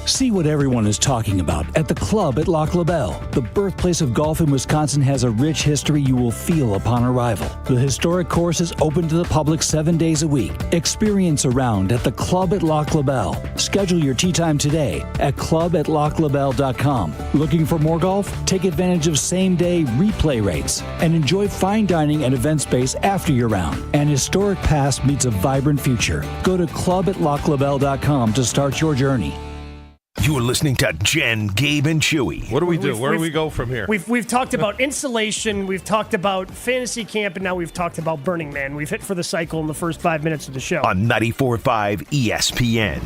See what everyone is talking about at the club at Lac La Belle. The birthplace of golf in Wisconsin has a rich history you will feel upon arrival. The historic course is open to the public 7 days a week. Experience a round at the club at Lac La Belle. Schedule your tee time today at club@laclabelle.com. Looking for more golf? Take advantage of same-day replay rates and enjoy fine dining and event space after your round. An historic past meets a vibrant future. Go to club@laclabelle.com to start your journey. You're listening to Jen, Gabe, and Chewy. What do we do? Where do we go from here? We've talked about insulation, we've talked about fantasy camp, and now we've talked about Burning Man. We've hit for the cycle in the first 5 minutes of the show. On 94.5 ESPN.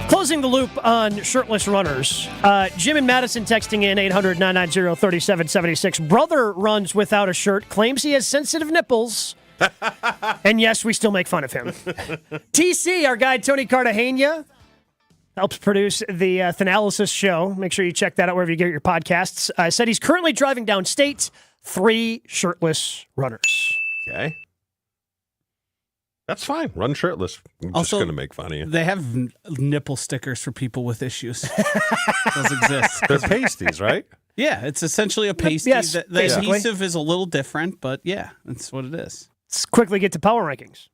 Closing the loop on shirtless runners. Jim and Madison texting in 800-990-3776. Brother runs without a shirt, claims he has sensitive nipples. And yes, we still make fun of him. TC, our guy Tony Cartagena, helps produce the Thanalysis show. Make sure you check that out wherever you get your podcasts. Said he's currently driving downstate. 3 shirtless runners. Okay. That's fine. Run shirtless. I'm Also, just going to make fun of you. They have nipple stickers for people with issues. Those exist. They're pasties, right? Yeah, it's essentially a pasty. Yes, the adhesive is a little different, but yeah, that's what it is. Let's quickly get to power rankings.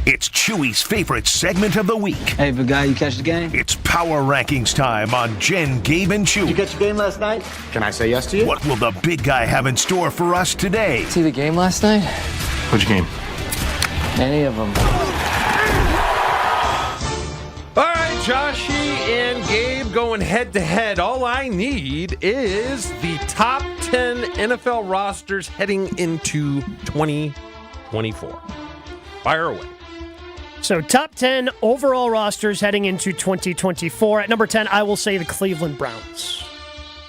It's Chewy's favorite segment of the week. Hey, big guy, you catch the game? It's Power Rankings time on Jen, Gabe, and Chewy. Did you catch the game last night? Can I say yes to you? What will the big guy have in store for us today? See the game last night? Which game? Any of them. All right, Joshy and Gabe going head-to-head. All I need is the top 10 NFL rosters heading into 2024. Fire away. So top 10 overall rosters heading into 2024. At number 10, I will say the Cleveland Browns.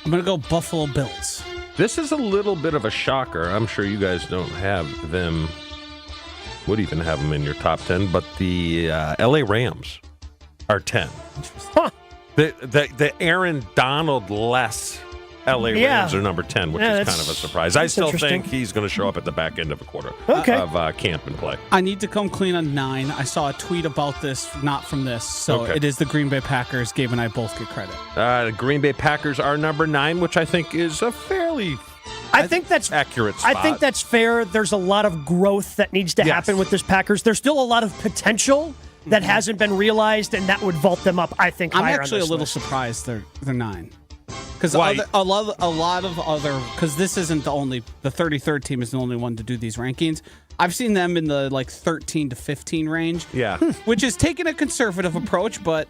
I'm going to go Buffalo Bills. This is a little bit of a shocker. I'm sure you guys don't have them, would even have them in your top 10, but the LA Rams are 10. Huh. The Aaron Donald-less LA Rams are number 10, which is kind of a surprise. I still think he's going to show up at the back end of a quarter of camp and play. I need to come clean on 9. I saw a tweet about this, not from this. So it is the Green Bay Packers. Gabe and I both get credit. The Green Bay Packers are number 9, which I think is a fairly I think that's accurate spot. I think that's fair. There's a lot of growth that needs to happen with this Packers. There's still a lot of potential that hasn't been realized, and that would vault them up, I think, I'm higher actually on this a little list. surprised they're 9. Because a lot of other, because this isn't the 33rd team is the only one to do these rankings. I've seen them in the 13 to 15 range. Yeah. Which is taking a conservative approach, but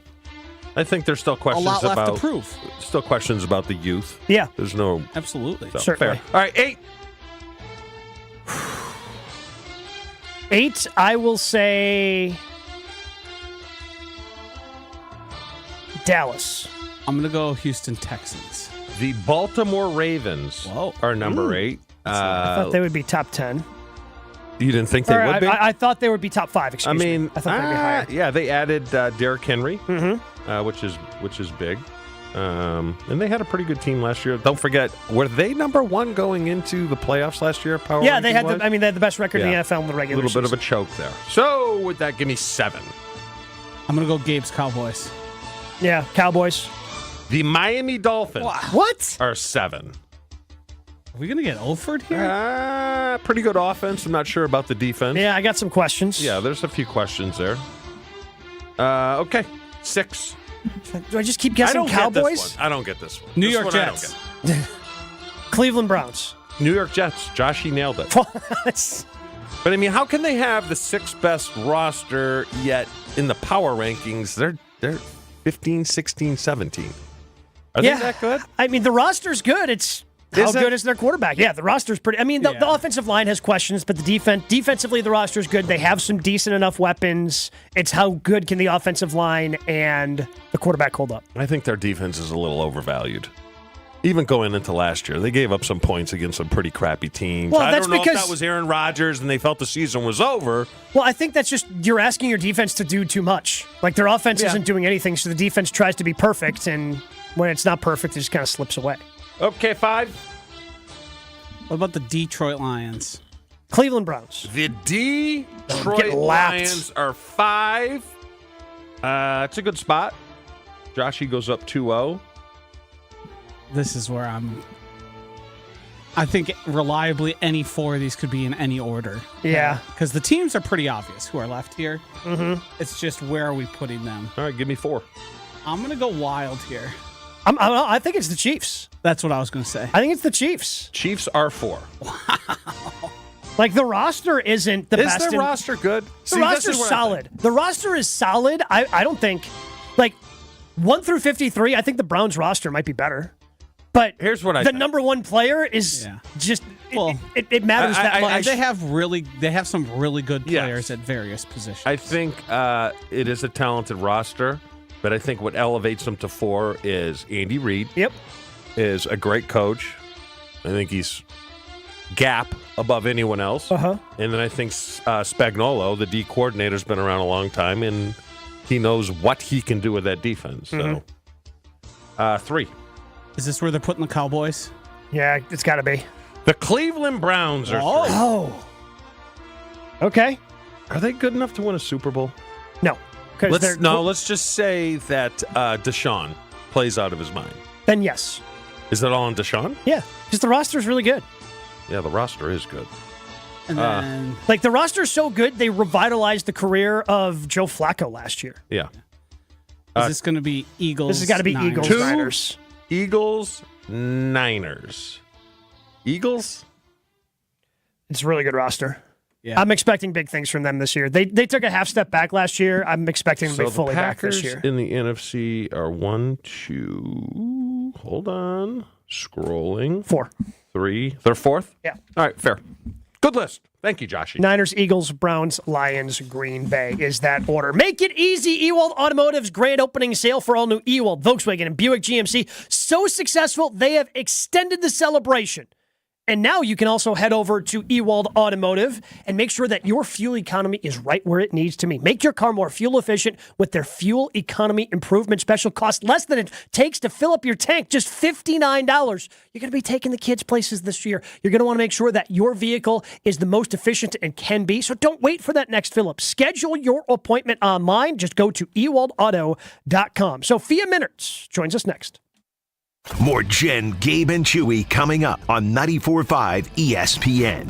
I think there's still questions a lot left about to prove. Still questions about the youth. Yeah. There's no absolutely. So, Certainly. fair. All right, 8. 8, I will say Dallas. I'm going to go Houston Texans. The Baltimore Ravens are number 8. I thought they would be top 10. You didn't think they would be? I thought they would be top 5, excuse me. I thought they'd be higher. Yeah, they added Derrick Henry, which is big. And they had a pretty good team last year. Don't forget, were they number 1 going into the playoffs last year? Yeah, they had the best record in the NFL in the regular season. A little bit of a choke there. So would that give me 7? I'm going to go Gabe's Cowboys. Yeah, Cowboys. The Miami Dolphins What? are 7. Are we going to get Olford here? Pretty good offense. I'm not sure about the defense. Yeah, I got some questions. Yeah, there's a few questions there. Okay, 6. Do I just keep guessing Cowboys? I don't get this one. New This York one I don't Jets. get. Cleveland Browns. New York Jets. Joshy nailed it. But I mean, how can they have the 6th best roster yet in the power rankings? They're 15, 16, 17. Are they that good? I mean, the roster's good. It's how good is their quarterback? Yeah, the roster's pretty. I mean, the offensive line has questions, but the defensively, the roster's good. They have some decent enough weapons. It's how good can the offensive line and the quarterback hold up? I think their defense is a little overvalued. Even going into last year, they gave up some points against some pretty crappy teams. Well, I that's don't know because if that was Aaron Rodgers and they felt the season was over. Well, I think that's just you're asking your defense to do too much. Like their offense isn't doing anything, so the defense tries to be perfect, and when it's not perfect, it just kind of slips away. Okay, 5. What about the Detroit Lions? Cleveland Browns. The Detroit Lions are 5. It's a good spot. Joshy goes up 2-0. This is where I think reliably any 4 of these could be in any order. Yeah. Because the teams are pretty obvious who are left here. Mm-hmm. It's just where are we putting them? All right, give me 4. I'm going to go wild here. I think it's the Chiefs. That's what I was going to say. I think it's the Chiefs. Chiefs are 4. Like the roster isn't the best. Is their roster good? The roster's solid. The roster is solid. I don't think, like 1 through 53, I think the Browns roster might be better. But here's what I the think. number 1 player is just it matters that much. They have some really good players at various positions. I think it is a talented roster, but I think what elevates them to 4 is Andy Reid. Yep, is a great coach. I think he's gap above anyone else. Uh-huh. And then I think Spagnuolo, the D coordinator, has been around a long time, and he knows what he can do with that defense. So, 3. Is this where they're putting the Cowboys? Yeah, it's got to be. The Cleveland Browns are 3. Oh. Okay. Are they good enough to win a Super Bowl? No. Let's just say that Deshaun plays out of his mind. Then yes. Is that all on Deshaun? Yeah, because the roster is really good. Yeah, the roster is good. And then, like the roster is so good, they revitalized the career of Joe Flacco last year. Yeah. Is this going to be Eagles? This has got to be Niners? Eagles, Niners. Eagles, Niners. Eagles? It's a really good roster. Yeah. I'm expecting big things from them this year. They took a half step back last year. I'm expecting them to be fully back this year. In the NFC are 1, 2. Hold on. Scrolling. 4. 3. They're 4th? Yeah. All right, fair. Good list. Thank you, Joshy. Niners, Eagles, Browns, Lions, Green Bay is that order. Make it easy. Ewald Automotive's grand opening sale for all new Ewald, Volkswagen, and Buick GMC. So successful, they have extended the celebration. And now you can also head over to Ewald Automotive and make sure that your fuel economy is right where it needs to be. Make your car more fuel efficient with their fuel economy improvement special. Cost less than it takes to fill up your tank, just $59. You're going to be taking the kids places this year. You're going to want to make sure that your vehicle is the most efficient and can be. So don't wait for that next fill up. Schedule your appointment online. Just go to ewaldauto.com. Sophia Min joins us next. More Jen, Gabe, and Chewy coming up on 94.5 ESPN.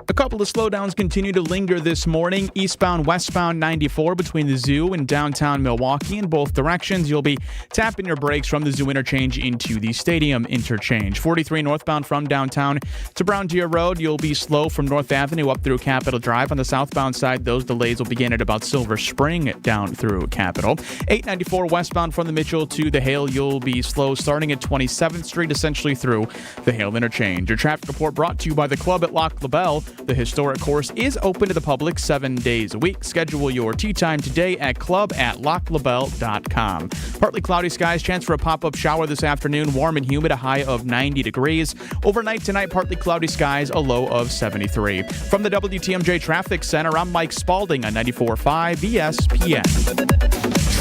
A couple of slowdowns continue to linger this morning. Eastbound, westbound 94 between the Zoo and downtown Milwaukee. In both directions, you'll be tapping your brakes from the Zoo interchange into the Stadium interchange. 43 northbound from downtown to Brown Deer Road. You'll be slow from North Avenue up through Capitol Drive. On the southbound side, those delays will begin at about Silver Spring down through Capitol. 894 westbound from the Mitchell to the Hale. You'll be slow starting at 27th Street, essentially through the Hale interchange. Your traffic report brought to you by the Club at Loch LaBelle. The historic course is open to the public 7 days a week. Schedule your tee time today at club@lochlabelle.com. Partly cloudy skies, chance for a pop-up shower this afternoon. Warm and humid, a high of 90 degrees. Overnight tonight, partly cloudy skies, a low of 73. From the WTMJ Traffic Center, I'm Mike Spalding on 94.5 ESPN.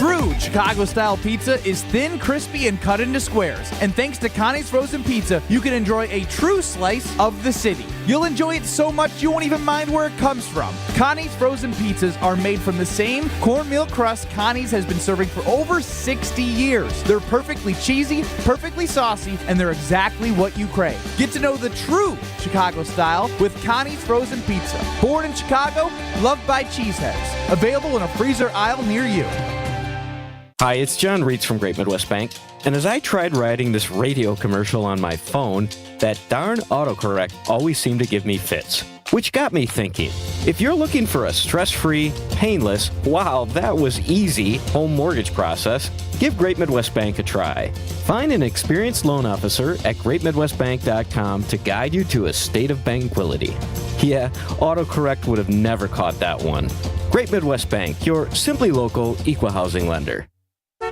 True Chicago-style pizza is thin, crispy, and cut into squares. And thanks to Connie's Frozen Pizza, you can enjoy a true slice of the city. You'll enjoy it so much you won't even mind where it comes from. Connie's Frozen Pizzas are made from the same cornmeal crust Connie's has been serving for over 60 years. They're perfectly cheesy, perfectly saucy, and they're exactly what you crave. Get to know the true Chicago style with Connie's Frozen Pizza. Born in Chicago, loved by cheeseheads. Available in a freezer aisle near you. Hi, it's John Reitz from Great Midwest Bank. And as I tried writing this radio commercial on my phone, that darn autocorrect always seemed to give me fits. Which got me thinking, if you're looking for a stress-free, painless, wow, that was easy home mortgage process, give Great Midwest Bank a try. Find an experienced loan officer at greatmidwestbank.com to guide you to a state of tranquility. Yeah, autocorrect would have never caught that one. Great Midwest Bank, your simply local equal housing lender.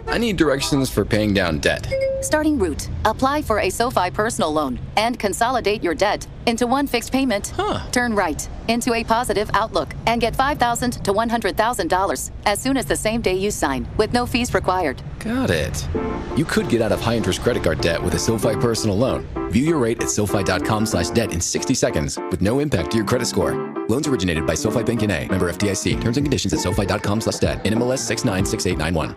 I need directions for paying down debt. Starting route. Apply for a SoFi personal loan and consolidate your debt into one fixed payment. Turn right into a positive outlook and get $5,000 to $100,000 as soon as the same day you sign with no fees required. Got it. You could get out of high-interest credit card debt with a SoFi personal loan. View your rate at SoFi.com/debt in 60 seconds with no impact to your credit score. Loans originated by SoFi Bank N.A. Member FDIC. Terms and conditions at SoFi.com/debt. NMLS 696891.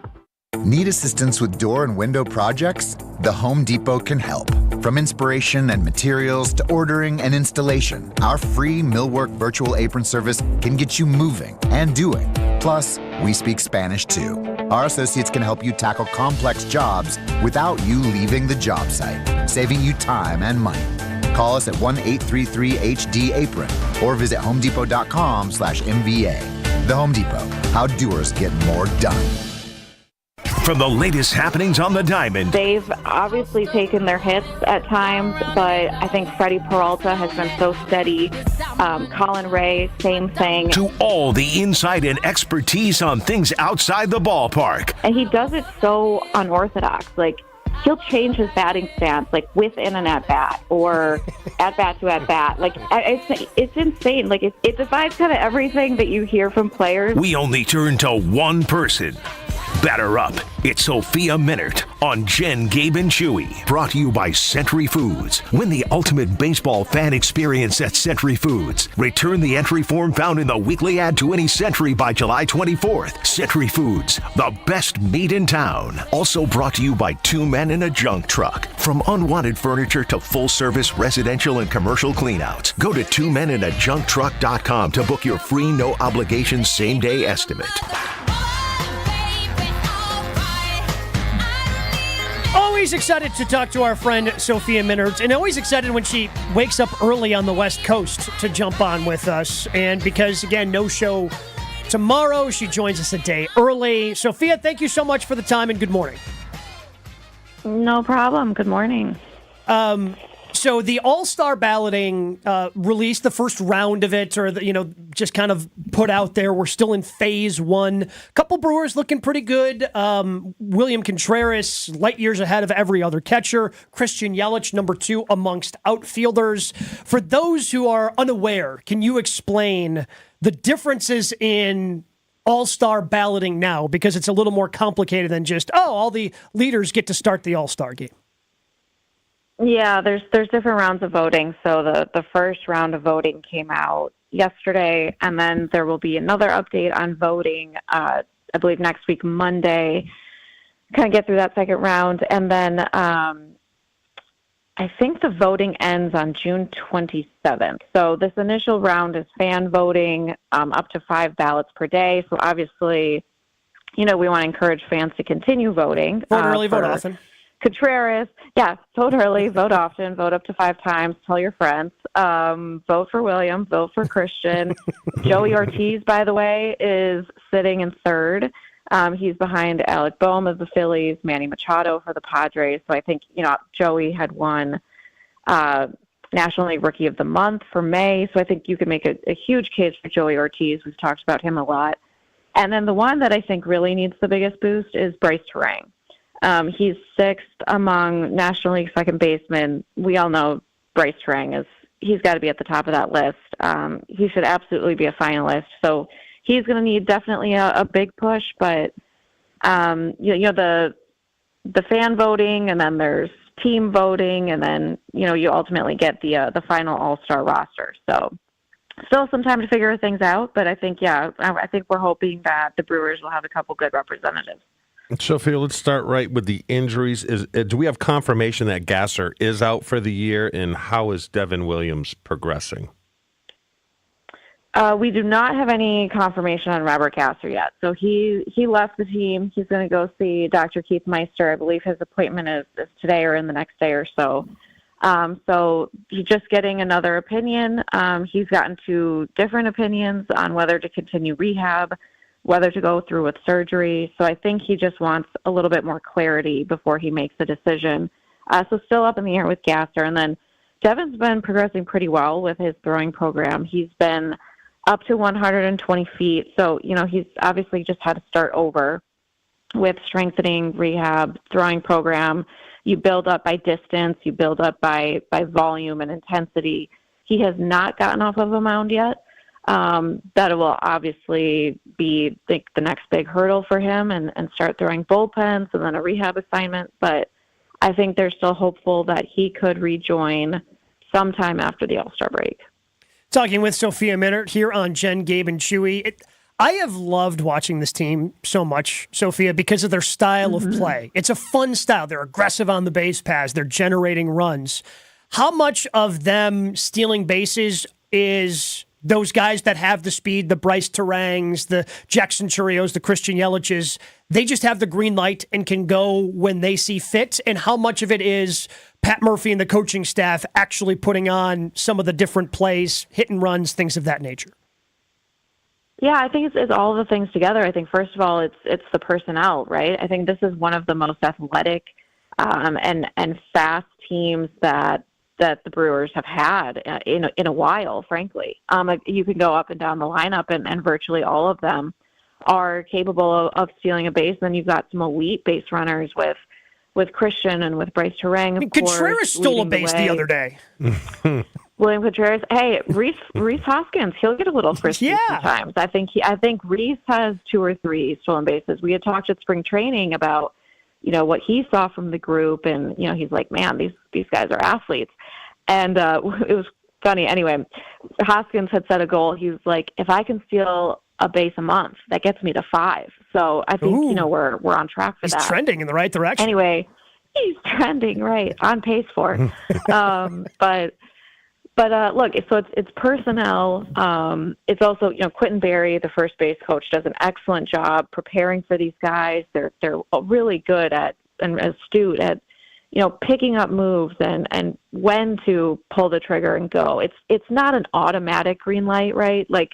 Need assistance with door and window projects? The Home Depot can help. From inspiration and materials to ordering and installation, our free Millwork virtual apron service can get you moving and doing. Plus, we speak Spanish too. Our associates can help you tackle complex jobs without you leaving the job site, saving you time and money. Call us at 1-833-HD-APRON or visit homedepot.com/MVA. The Home Depot, how doers get more done. For the latest happenings on the diamond, they've obviously taken their hits at times, but I think Freddie Peralta has been so steady. Colin Ray, same thing. To all the insight and expertise on things outside the ballpark. And he does it so unorthodox. Like, he'll change his batting stance, like within an at-bat or at-bat to at-bat. Like, it's insane. Like, it defies kind of everything that you hear from players. We only turn to one person. Batter up. It's Sophia Min on Jen, Gabe, and Chewy. Brought to you by Century Foods. Win the ultimate baseball fan experience at Century Foods. Return the entry form found in the weekly ad to any Century by July 24th. Century Foods, the best meat in town. Also brought to you by Two Men in a Junk Truck. From unwanted furniture to full-service residential and commercial cleanouts. Go to twomeninajuncktruck.com to book your free no-obligation same-day estimate. Always excited to talk to our friend Sophia Min, and always excited when she wakes up early on the West Coast to jump on with us. And because, again, no show tomorrow, she joins us a day early. Sophia, thank you so much for the time, and good morning. No problem. Good morning. So the All-Star balloting released the first round of it, or just kind of put out there. We're still in phase one. Couple Brewers looking pretty good. William Contreras, light years ahead of every other catcher. Christian Yelich, number 2 amongst outfielders. For those who are unaware, can you explain the differences in All-Star balloting now? Because it's a little more complicated than just, all the leaders get to start the All-Star game. Yeah, there's different rounds of voting. So the first round of voting came out yesterday, and then there will be another update on voting, I believe next week, Monday, kind of get through that second round. And then I think the voting ends on June 27th. So this initial round is fan voting, up to 5 ballots per day. So obviously, we want to encourage fans to continue voting. Vote early, vote often. Contreras, yeah, vote early, vote often, vote up to 5 times, tell your friends. Vote for William, vote for Christian. Joey Ortiz, by the way, is sitting in third. He's behind Alec Boehm of the Phillies, Manny Machado for the Padres. So I think, Joey had won National League Rookie of the Month for May. So I think you could make a huge case for Joey Ortiz. We've talked about him a lot. And then the one that I think really needs the biggest boost is Bryce Terang. He's 6th among National League second basemen. We all know Bryce Terang he's got to be at the top of that list. He should absolutely be a finalist. So he's going to need definitely a big push, but the fan voting, and then there's team voting, and then you ultimately get the final all-star roster. So still some time to figure things out, but I think I think we're hoping that the Brewers will have a couple good representatives. Sophia, let's start right with the injuries. Do we have confirmation that Gasser is out for the year, and how is Devin Williams progressing? We do not have any confirmation on Robert Gasser yet. So he left the team. He's going to go see Dr. Keith Meister. I believe his appointment is today or in the next day or so. So he's just getting another opinion. He's gotten 2 different opinions on whether to continue rehab, whether to go through with surgery. So I think he just wants a little bit more clarity before he makes a decision. So still up in the air with Gasser. And then Devin's been progressing pretty well with his throwing program. He's been up to 120 feet. So, he's obviously just had to start over with strengthening, rehab, throwing program. You build up by distance, you build up by volume and intensity. He has not gotten off of a mound yet. That will obviously be the next big hurdle for him and start throwing bullpens and then a rehab assignment. But I think they're still hopeful that he could rejoin sometime after the All-Star break. Talking with Sophia Min here on Jen, Gabe, and Chewy. I have loved watching this team so much, Sophia, because of their style of play. It's a fun style. They're aggressive on the base paths. They're generating runs. How much of them stealing bases is those guys that have the speed, the Bryce Terangs, the Jackson Churios, the Christian Yelich's, they just have the green light and can go when they see fit? And how much of it is Pat Murphy and the coaching staff actually putting on some of the different plays, hit and runs, things of that nature? Yeah, I think it's all the things together. I think, first of all, it's the personnel, right? I think this is one of the most athletic and fast teams that the Brewers have had in a while, frankly. You can go up and down the lineup, and virtually all of them are capable of stealing a base. And then you've got some elite base runners with Christian and with Bryce Terang. Contreras stole a base the other day. William Contreras. Hey, Reese Hoskins, he'll get a little frisky sometimes. I think Reese has 2 or 3 stolen bases. We had talked at spring training about what he saw from the group, and he's like, man, these guys are athletes. And it was funny. Anyway, Hoskins had set a goal. He was like, if I can steal a base a month, that gets me to 5. So I think we're on track for that. He's trending in the right direction. Anyway, he's trending right on pace for it. But look, so it's personnel. It's also Quentin Berry, the first base coach, does an excellent job preparing for these guys. They're really good at and astute at picking up moves and when to pull the trigger and go. It's not an automatic green light, right? Like,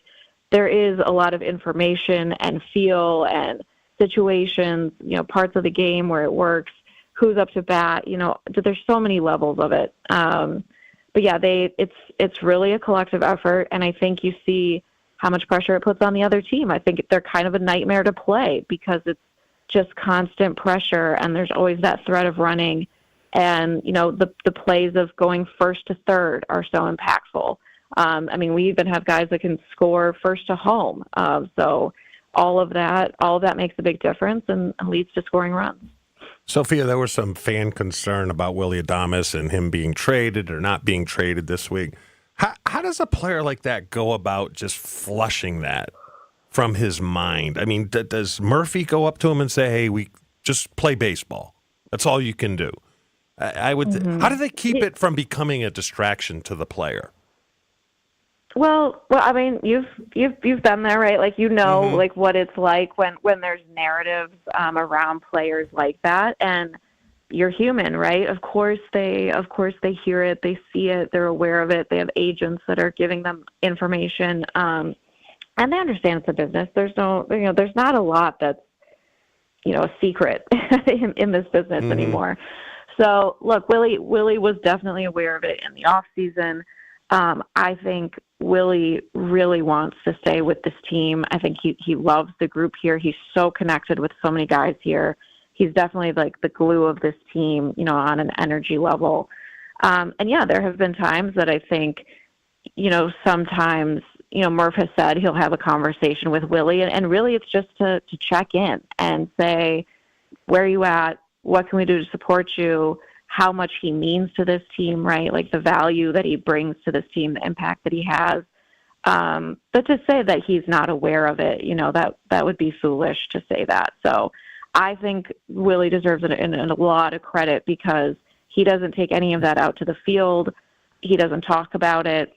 there is a lot of information and feel and situations, parts of the game where it works, who's up to bat, there's so many levels of it. But yeah, it's really a collective effort, and I think you see how much pressure it puts on the other team. I think they're kind of a nightmare to play because it's just constant pressure, and there's always that threat of running. And, the plays of going first to third are so impactful. We even have guys that can score first to home. So all of that makes a big difference and leads to scoring runs. Sophia, there was some fan concern about Willy Adames and him being traded or not being traded this week. How does a player like that go about just flushing that from his mind? I mean, does Murphy go up to him and say, hey, we just play baseball? That's all you can do. I would. How do they keep it from becoming a distraction to the player? Well, you've been there, right? Like, like what it's like when there's narratives around players like that, and you're human, right? Of course they hear it, they see it, they're aware of it. They have agents that are giving them information, and they understand it's a business. There's not a lot that's a secret in this business anymore. So look, Willie was definitely aware of it in the off season. I think Willie really wants to stay with this team. I think he loves the group here. He's so connected with so many guys here. He's definitely like the glue of this team, on an energy level. And yeah, there have been times that I think, sometimes Murph has said he'll have a conversation with Willie, and really it's just to check in and say, where are you at? What can we do to support you? How much he means to this team, right? Like the value that he brings to this team, the impact that he has. But to say that he's not aware of it, that would be foolish to say that. So I think Willie deserves a lot of credit because he doesn't take any of that out to the field. He doesn't talk about it.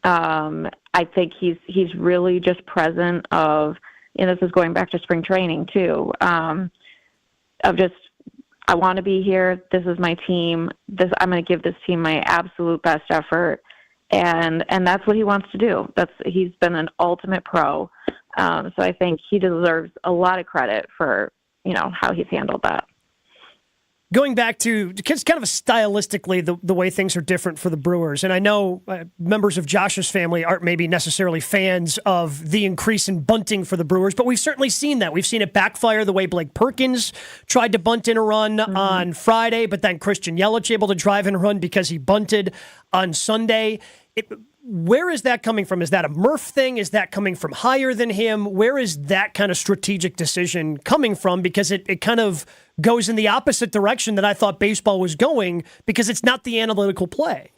I think he's really just present of, this is going back to spring training too, of just, I want to be here. This is my team. I'm going to give this team my absolute best effort. And that's what he wants to do. He's been an ultimate pro. So I think he deserves a lot of credit for, how he's handled that. Going back to kind of stylistically, the way things are different for the Brewers. And I know members of Josh's family aren't maybe necessarily fans of the increase in bunting for the Brewers, but we've certainly seen that. We've seen it backfire the way Blake Perkins tried to bunt in a run on Friday, but then Christian Yelich able to drive in a run because he bunted on Sunday. Where is that coming from? Is that a Murph thing? Is that coming from higher than him? Where is that kind of strategic decision coming from? Because it kind of goes in the opposite direction that I thought baseball was going, because it's not the analytical play.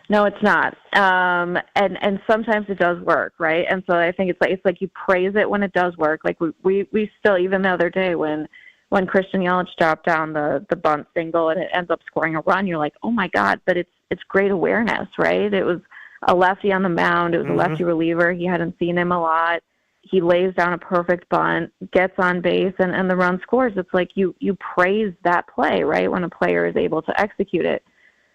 No, it's not. And sometimes it does work, right? And so I think it's like you praise it when it does work. Like we still, even the other day when Christian Yelich dropped down the bunt single and it ends up scoring a run, you're like, oh my God, but it's great awareness, right? It was a lefty on the mound. It was a lefty reliever. He hadn't seen him a lot. He lays down a perfect bunt, gets on base, and the run scores. It's like you praise that play, right, when a player is able to execute it.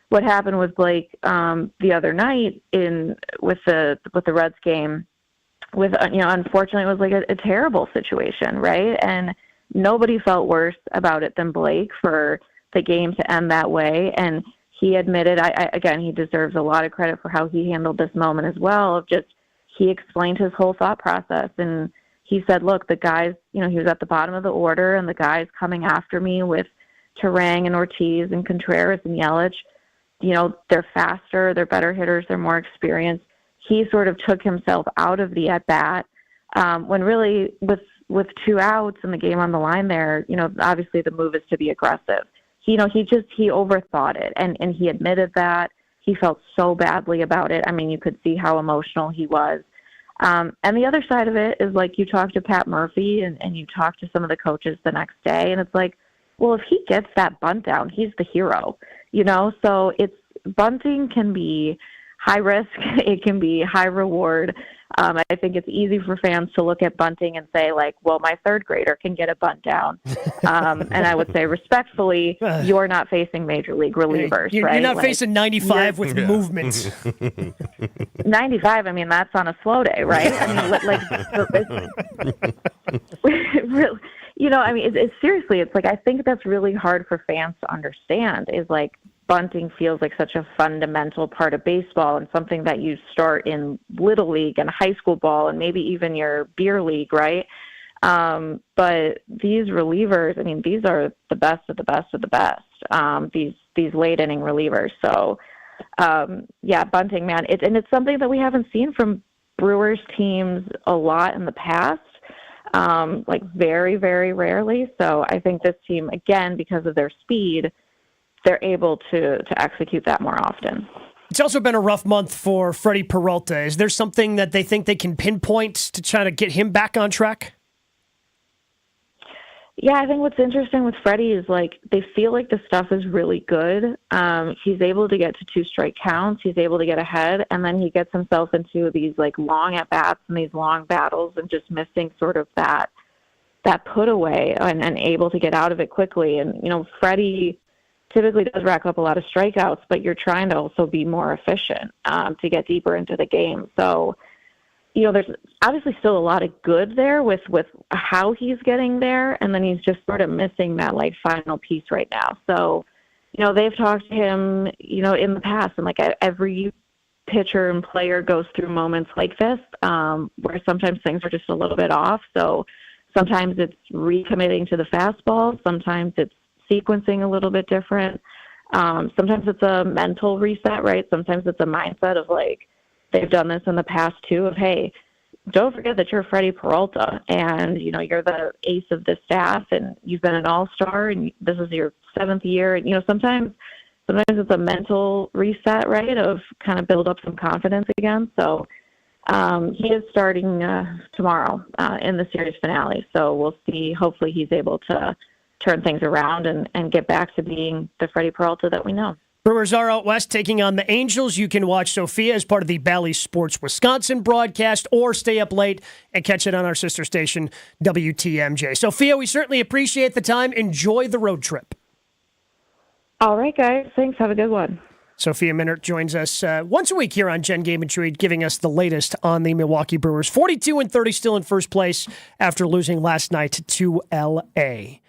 What happened with Blake the other night with the Reds game, unfortunately it was like a terrible situation, right? And nobody felt worse about it than Blake for the game to end that way. And he admitted, again, he deserves a lot of credit for how he handled this moment as well. Of just, he explained his whole thought process, and he said, look, the guys, he was at the bottom of the order, and the guys coming after me with Turang and Ortiz and Contreras and Yelich, they're faster, they're better hitters, they're more experienced. He sort of took himself out of the at-bat when really with 2 outs and the game on the line there, obviously the move is to be aggressive. He overthought it, and he admitted that. He felt so badly about it. I mean, you could see how emotional he was. And the other side of it is, like, you talk to Pat Murphy and you talk to some of the coaches the next day, and it's like, well, if he gets that bunt down, he's the hero, So bunting can be high risk. It can be high reward. I think it's easy for fans to look at bunting and say, like, well, my third grader can get a bunt down. And I would say respectfully, you're not facing major league relievers, right? You're not facing 95 with movements. 95, I mean, that's on a slow day, right? I mean, it's seriously, it's like, I think that's really hard for fans to understand is like, bunting feels like such a fundamental part of baseball and something that you start in Little League and high school ball and maybe even your beer league, right? But these relievers, I mean, these are the best of the best of the best, these late inning relievers. So, bunting, man, it's something that we haven't seen from Brewers teams a lot in the past, like very, very rarely. So I think this team, again, because of their speed, they're able to execute that more often. It's also been a rough month for Freddie Peralta. Is there something that they think they can pinpoint to try to get him back on track? Yeah, I think what's interesting with Freddie is, like, they feel like the stuff is really good. He's able to get to 2 strike counts. He's able to get ahead, and then he gets himself into these, like, long at-bats and these long battles and just missing sort of that put away and able to get out of it quickly. And, Freddie typically does rack up a lot of strikeouts, but you're trying to also be more efficient to get deeper into the game. So, there's obviously still a lot of good there with how he's getting there, and then he's just sort of missing that, like, final piece right now. So, they've talked to him, in the past, and, like, every pitcher and player goes through moments like this where sometimes things are just a little bit off. So sometimes it's recommitting to the fastball. Sometimes it's sequencing a little bit different. Sometimes it's a mental reset, right? Sometimes it's a mindset of, like, they've done this in the past too of, hey, don't forget that you're Freddie Peralta and, you're the ace of this staff and you've been an all-star and this is your 7th year. And, sometimes it's a mental reset, right, of kind of build up some confidence again. So he is starting tomorrow in the series finale. So we'll see. Hopefully he's able to turn things around and get back to being the Freddie Peralta that we know. Brewers are out west taking on the Angels. You can watch Sophia as part of the Bally Sports Wisconsin broadcast or stay up late and catch it on our sister station, WTMJ. Sophia, we certainly appreciate the time. Enjoy the road trip. All right, guys. Thanks. Have a good one. Sophia Min joins us once a week here on Jen, Gabe, and Chewy, giving us the latest on the Milwaukee Brewers. 42-30, still in first place after losing last night to L.A.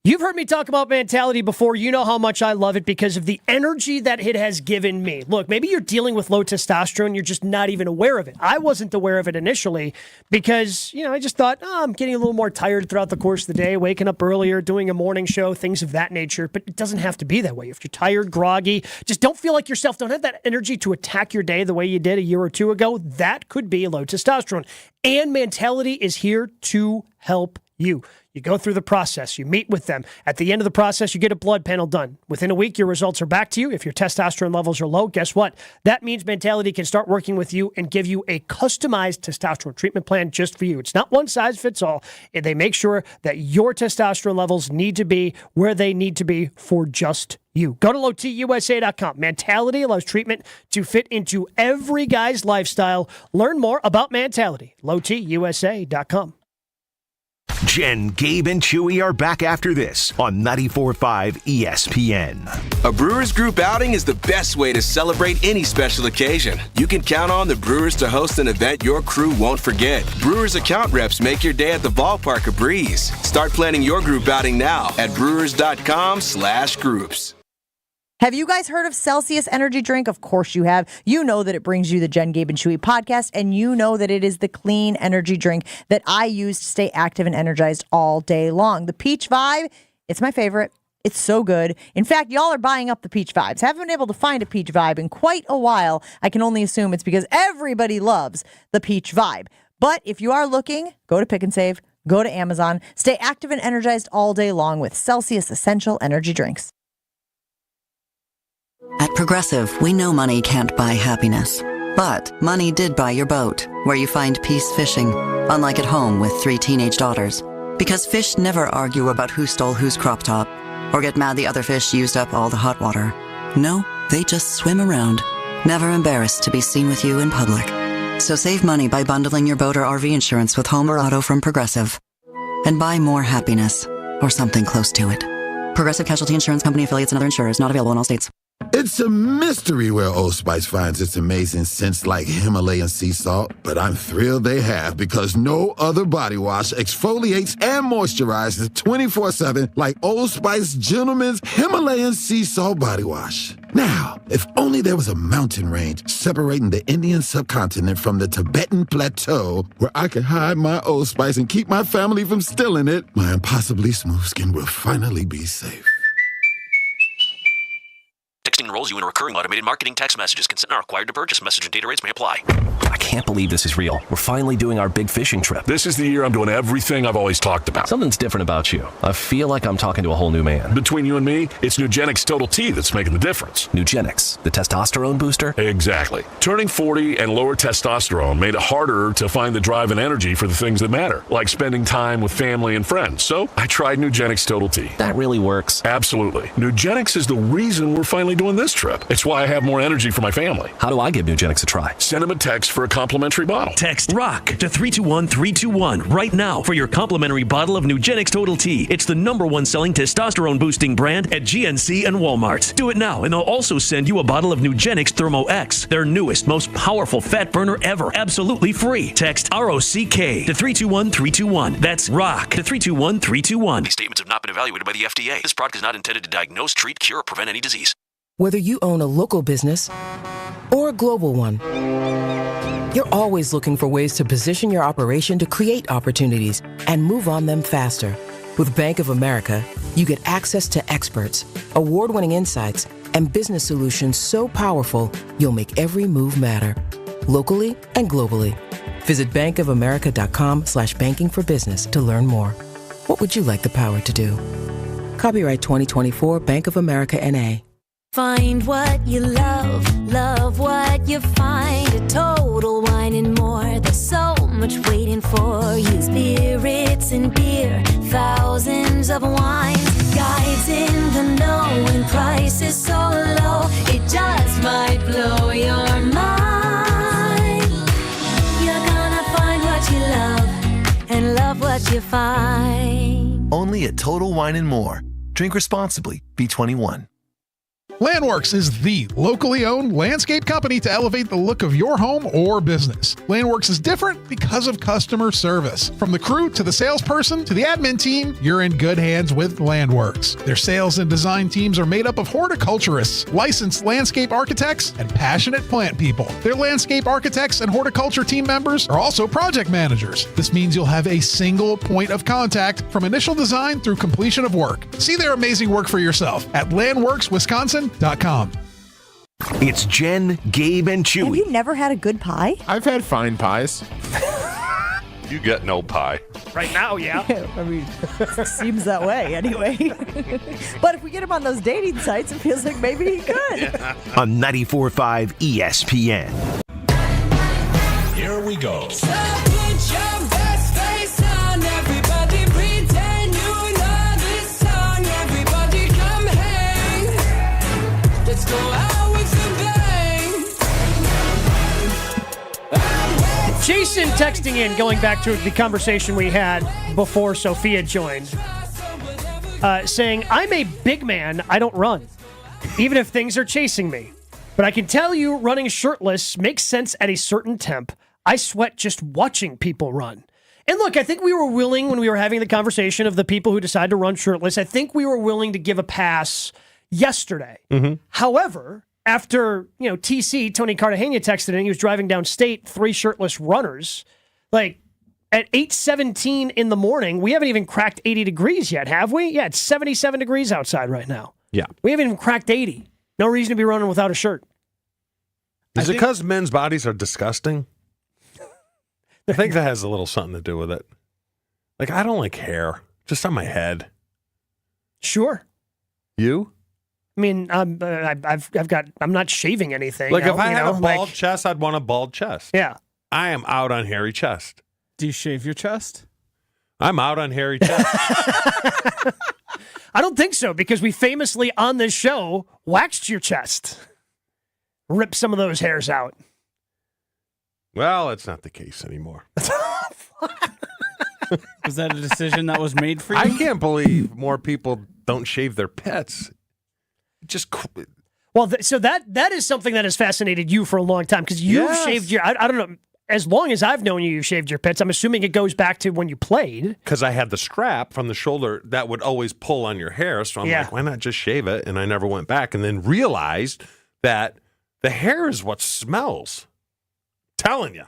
You've heard me talk about mentality before. You know how much I love it because of the energy that it has given me. Look, maybe you're dealing with low testosterone. You're just not even aware of it. I wasn't aware of it initially because, I just thought, I'm getting a little more tired throughout the course of the day, waking up earlier, doing a morning show, things of that nature. But it doesn't have to be that way. If you're tired, groggy, just don't feel like yourself, don't have that energy to attack your day the way you did a year or two ago, that could be low testosterone. And mentality is here to help you. You go through the process. You meet with them. At the end of the process, you get a blood panel done. Within a week, your results are back to you. If your testosterone levels are low, guess what? That means Mentality can start working with you and give you a customized testosterone treatment plan just for you. It's not one size fits all. And they make sure that your testosterone levels need to be where they need to be for just you. Go to lowtusa.com. Mentality allows treatment to fit into every guy's lifestyle. Learn more about Mentality. lowtusa.com. Jen, Gabe, and Chewy are back after this on 94.5 ESPN. A Brewers group outing is the best way to celebrate any special occasion. You can count on the Brewers to host an event your crew won't forget. Brewers account reps make your day at the ballpark a breeze. Start planning your group outing now at brewers.com/groups. Have you guys heard of Celsius Energy Drink? Of course you have. You know that it brings you the Jen, Gabe, and Chewy podcast, and you know that it is the clean energy drink that I use to stay active and energized all day long. The Peach Vibe, it's my favorite. It's so good. In fact, y'all are buying up the Peach Vibes. Haven't been able to find a Peach Vibe in quite a while. I can only assume it's because everybody loves the Peach Vibe. But if you are looking, go to Pick and Save, go to Amazon. Stay active and energized all day long with Celsius Essential Energy Drinks. At Progressive, we know money can't buy happiness. But money did buy your boat, where you find peace fishing, unlike at home with 3 teenage daughters. Because fish never argue about who stole whose crop top, or get mad the other fish used up all the hot water. No, they just swim around, never embarrassed to be seen with you in public. So save money by bundling your boat or RV insurance with home or auto from Progressive. And buy more happiness, or something close to it. Progressive Casualty Insurance Company affiliates and other insurers, not available in all states. It's a mystery where Old Spice finds its amazing scents like Himalayan sea salt, but I'm thrilled they have because no other body wash exfoliates and moisturizes 24/7 like Old Spice Gentleman's Himalayan sea salt body wash. Now, if only there was a mountain range separating the Indian subcontinent from the Tibetan plateau where I could hide my Old Spice and keep my family from stealing it, my impossibly smooth skin will finally be safe. Texting enrolls you in recurring automated marketing text messages. Consent not required to purchase. Message and data rates may apply. I can't believe this is real. We're finally doing our big fishing trip. This is the year I'm doing everything I've always talked about. Something's different about you. I feel like I'm talking to a whole new man. Between you and me, it's Nugenix Total T that's making the difference. Nugenix, the testosterone booster? Exactly. Turning 40 and lower testosterone made it harder to find the drive and energy for the things that matter, like spending time with family and friends. So I tried Nugenix Total T. That really works. Absolutely. Nugenix is the reason we're finally doing this trip. It's why I have more energy for my family. How do I give Nugenix a try? Send them a text for a complimentary bottle. Text ROCK to 321-321 right now for your complimentary bottle of Nugenix Total T. It's the #1 selling testosterone boosting brand at GNC and Walmart. Do it now, and they'll also send you a bottle of Nugenix Thermo X, their newest, most powerful fat burner ever, absolutely free. Text ROCK to 321-321. That's ROCK to 321-321. These statements have not been evaluated by the FDA. This product is not intended to diagnose, treat, cure, or prevent any disease. Whether you own a local business or a global one, you're always looking for ways to position your operation to create opportunities and move on them faster. With Bank of America, you get access to experts, award-winning insights, and business solutions so powerful, you'll make every move matter. locally and globally. Visit bankofamerica.com/banking for business to learn more. What would you like the power to do? Copyright 2024 Bank of America N.A. Find what you love what you find. A Total Wine and More. There's so much waiting for you. Spirits and beer, thousands of wines. Guides in the know and prices so low. It just might blow your mind. You're gonna find what you love and love what you find. Only at Total Wine and More. Drink responsibly. B21. Landworks is the locally owned landscape company to elevate the look of your home or business. Landworks is different because of customer service. From the crew to the salesperson to the admin team, you're in good hands with Landworks. Their sales and design teams are made up of horticulturists, licensed landscape architects, and passionate plant people. Their landscape architects and horticulture team members are also project managers. This means you'll have a single point of contact from initial design through completion of work. See their amazing work for yourself at landworkswisconsin.com. It's Jen, Gabe, and Chewy. Have you never had a good pie? I've had fine pies. You get no pie. Right now, yeah. I mean, it seems that way anyway. But if we get him on those dating sites, it feels like maybe he could. Yeah. On 94.5 ESPN. Here we go. Jason texting in, going back to the conversation we had before Sophia joined, saying, I'm a big man, I don't run, even if things are chasing me. But I can tell you running shirtless makes sense at a certain temp. I sweat just watching people run. And look, I think we were willing, when we were having the conversation of the people who decide to run shirtless, I think we were willing to give a pass yesterday. Mm-hmm. However, after, TC, Tony Cartagena, texted in, he was driving downstate, 3 shirtless runners. Like, at 8:17 in the morning, we haven't even cracked 80 degrees yet, have we? Yeah, it's 77 degrees outside right now. Yeah. We haven't even cracked 80. No reason to be running without a shirt. Is it because men's bodies are disgusting? I think that has a little something to do with it. Like, I don't like hair, just on my head. Sure. You? I mean, I'm not shaving anything. Like, if I had a bald chest, I'd want a bald chest. Yeah. I am out on hairy chest. Do you shave your chest? I'm out on hairy chest. I don't think so, because we famously on this show waxed your chest. Rip some of those hairs out. Well, it's not the case anymore. Was that a decision that was made for you? I can't believe more people don't shave their pets. Well, so that is something that has fascinated you for a long time, because you've shaved your, I don't know, as long as I've known you, you've shaved your pets. I'm assuming it goes back to when you played. Because I had the strap from the shoulder that would always pull on your hair, so I'm like, why not just shave it? And I never went back, and then realized that the hair is what smells. Telling you.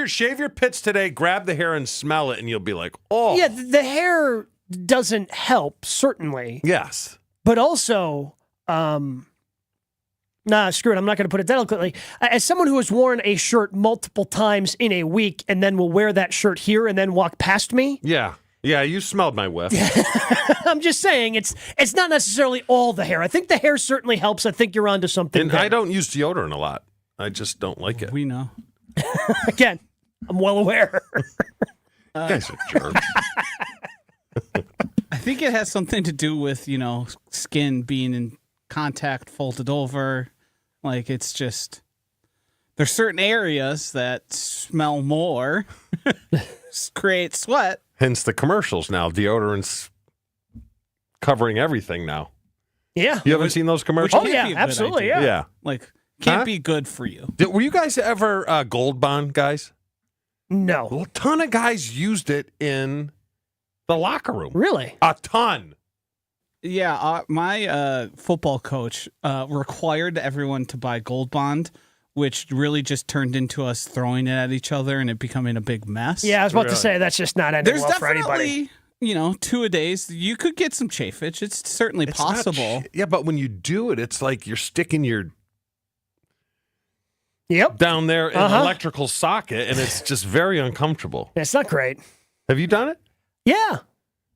Shave your pits today, grab the hair and smell it, and you'll be like, oh. Yeah, the hair doesn't help, certainly. Yes. But also, screw it, I'm not going to put it delicately. As someone who has worn a shirt multiple times in a week and then will wear that shirt here and then walk past me. Yeah. Yeah, you smelled my whiff. I'm just saying, it's not necessarily all the hair. I think the hair certainly helps. I think you're onto something. And there. I don't use deodorant a lot. I just don't like it. We know. Again, I'm well aware. You guys are jerks. I think it has something to do with, skin being in contact, folded over. Like, it's just, there's certain areas that smell more, create sweat. Hence the commercials now. Deodorant's covering everything now. Yeah. You haven't seen those commercials? Oh, yeah, absolutely, yeah. Yeah. Like, can't be good for you. Were you guys ever Gold Bond guys? No. Well, a ton of guys used it in the locker room. Really? A ton. Yeah, my football coach required everyone to buy Gold Bond, which really just turned into us throwing it at each other and it becoming a big mess. Yeah, I was about to say that's just not ending well for anybody. There's 2-a-days. You could get some chafage. It's certainly possible. Yeah, but when you do it, it's like you're sticking your... down there in an electrical socket, and it's just very uncomfortable. It's not great. Have you done it? Yeah.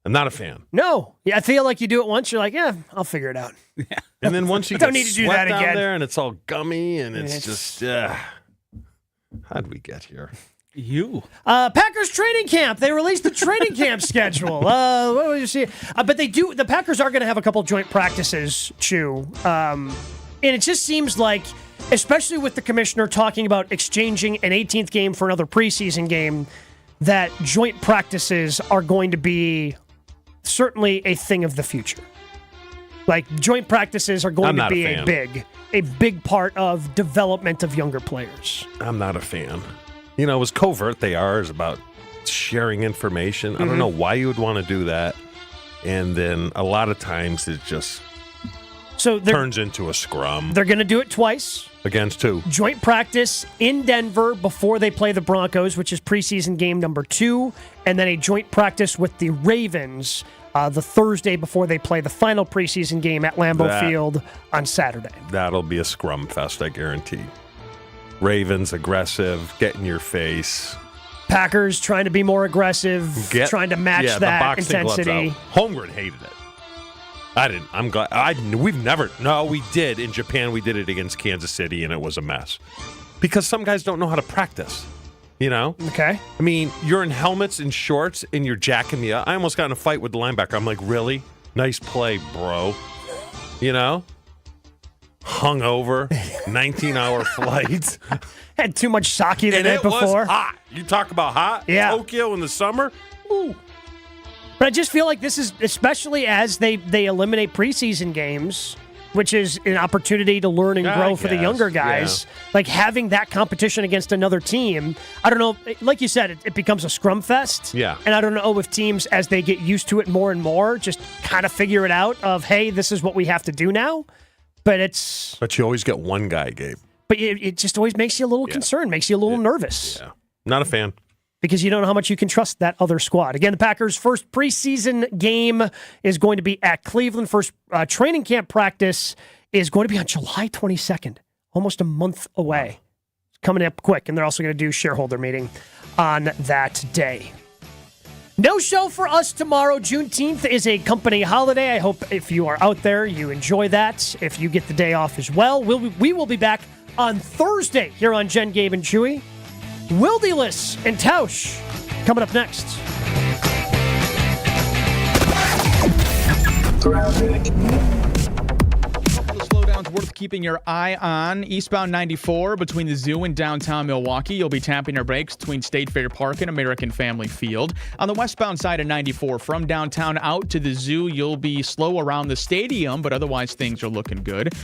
I'm not a fan. No. Yeah, I feel like you do it once, you're like, yeah, I'll figure it out. Yeah. And then once you don't get need to do sweat that down again. there, and it's all gummy, and it's just, how'd we get here? Packers training camp. They released the training camp schedule. What would you see? But they do. The Packers are going to have a couple joint practices, Chew. And it just seems like, especially with the commissioner talking about exchanging an 18th game for another preseason game, that joint practices are going to be certainly a thing of the future. Like, joint practices are going to be a big part of development of younger players. I'm not a fan. You know, as covert they are, is about sharing information. I don't know why you would want to do that. And then a lot of times it just turns into a scrum. They're going to do it twice. Against who? Joint practice in Denver before they play the Broncos, which is preseason game number 2, and then a joint practice with the Ravens the Thursday before they play the final preseason game at Lambeau Field on Saturday. That'll be a scrum fest, I guarantee. Ravens aggressive, get in your face. Packers trying to be more aggressive, trying to match that intensity. Holmgren hated it. I didn't. I'm glad. We've never. No, we did. In Japan, we did it against Kansas City, and it was a mess. Because some guys don't know how to practice. You know? Okay. I mean, you're in helmets and shorts, and you're jacking me up. I almost got in a fight with the linebacker. I'm like, really? Nice play, bro. You know? Hungover, 19-hour flight. Had too much sake the night before. It was hot. You talk about hot? Yeah. Tokyo in the summer? Ooh. But I just feel like this is, especially as they eliminate preseason games, which is an opportunity to learn and grow for the younger guys. Yeah. Like, having that competition against another team, I don't know, like you said, it becomes a scrum fest. Yeah. And I don't know if teams, as they get used to it more and more, just kind of figure it out of, hey, this is what we have to do now. But you always get one guy, Gabe. But it just always makes you a little concerned, makes you a little nervous. Yeah. Not a fan. Because you don't know how much you can trust that other squad. Again, the Packers' first preseason game is going to be at Cleveland. First training camp practice is going to be on July 22nd, almost a month away. It's coming up quick, and they're also going to do shareholder meeting on that day. No show for us tomorrow. Juneteenth is a company holiday. I hope if you are out there, you enjoy that. If you get the day off as well, we will be back on Thursday here on Jen, Gabe, and Chewy. Wildiless and Tausch coming up next. Slowdowns worth keeping your eye on. Eastbound 94 between the zoo and downtown Milwaukee. You'll be tapping your brakes between State Fair Park and American Family Field. On the westbound side of 94 from downtown out to the zoo, you'll be slow around the stadium, but otherwise things are looking good.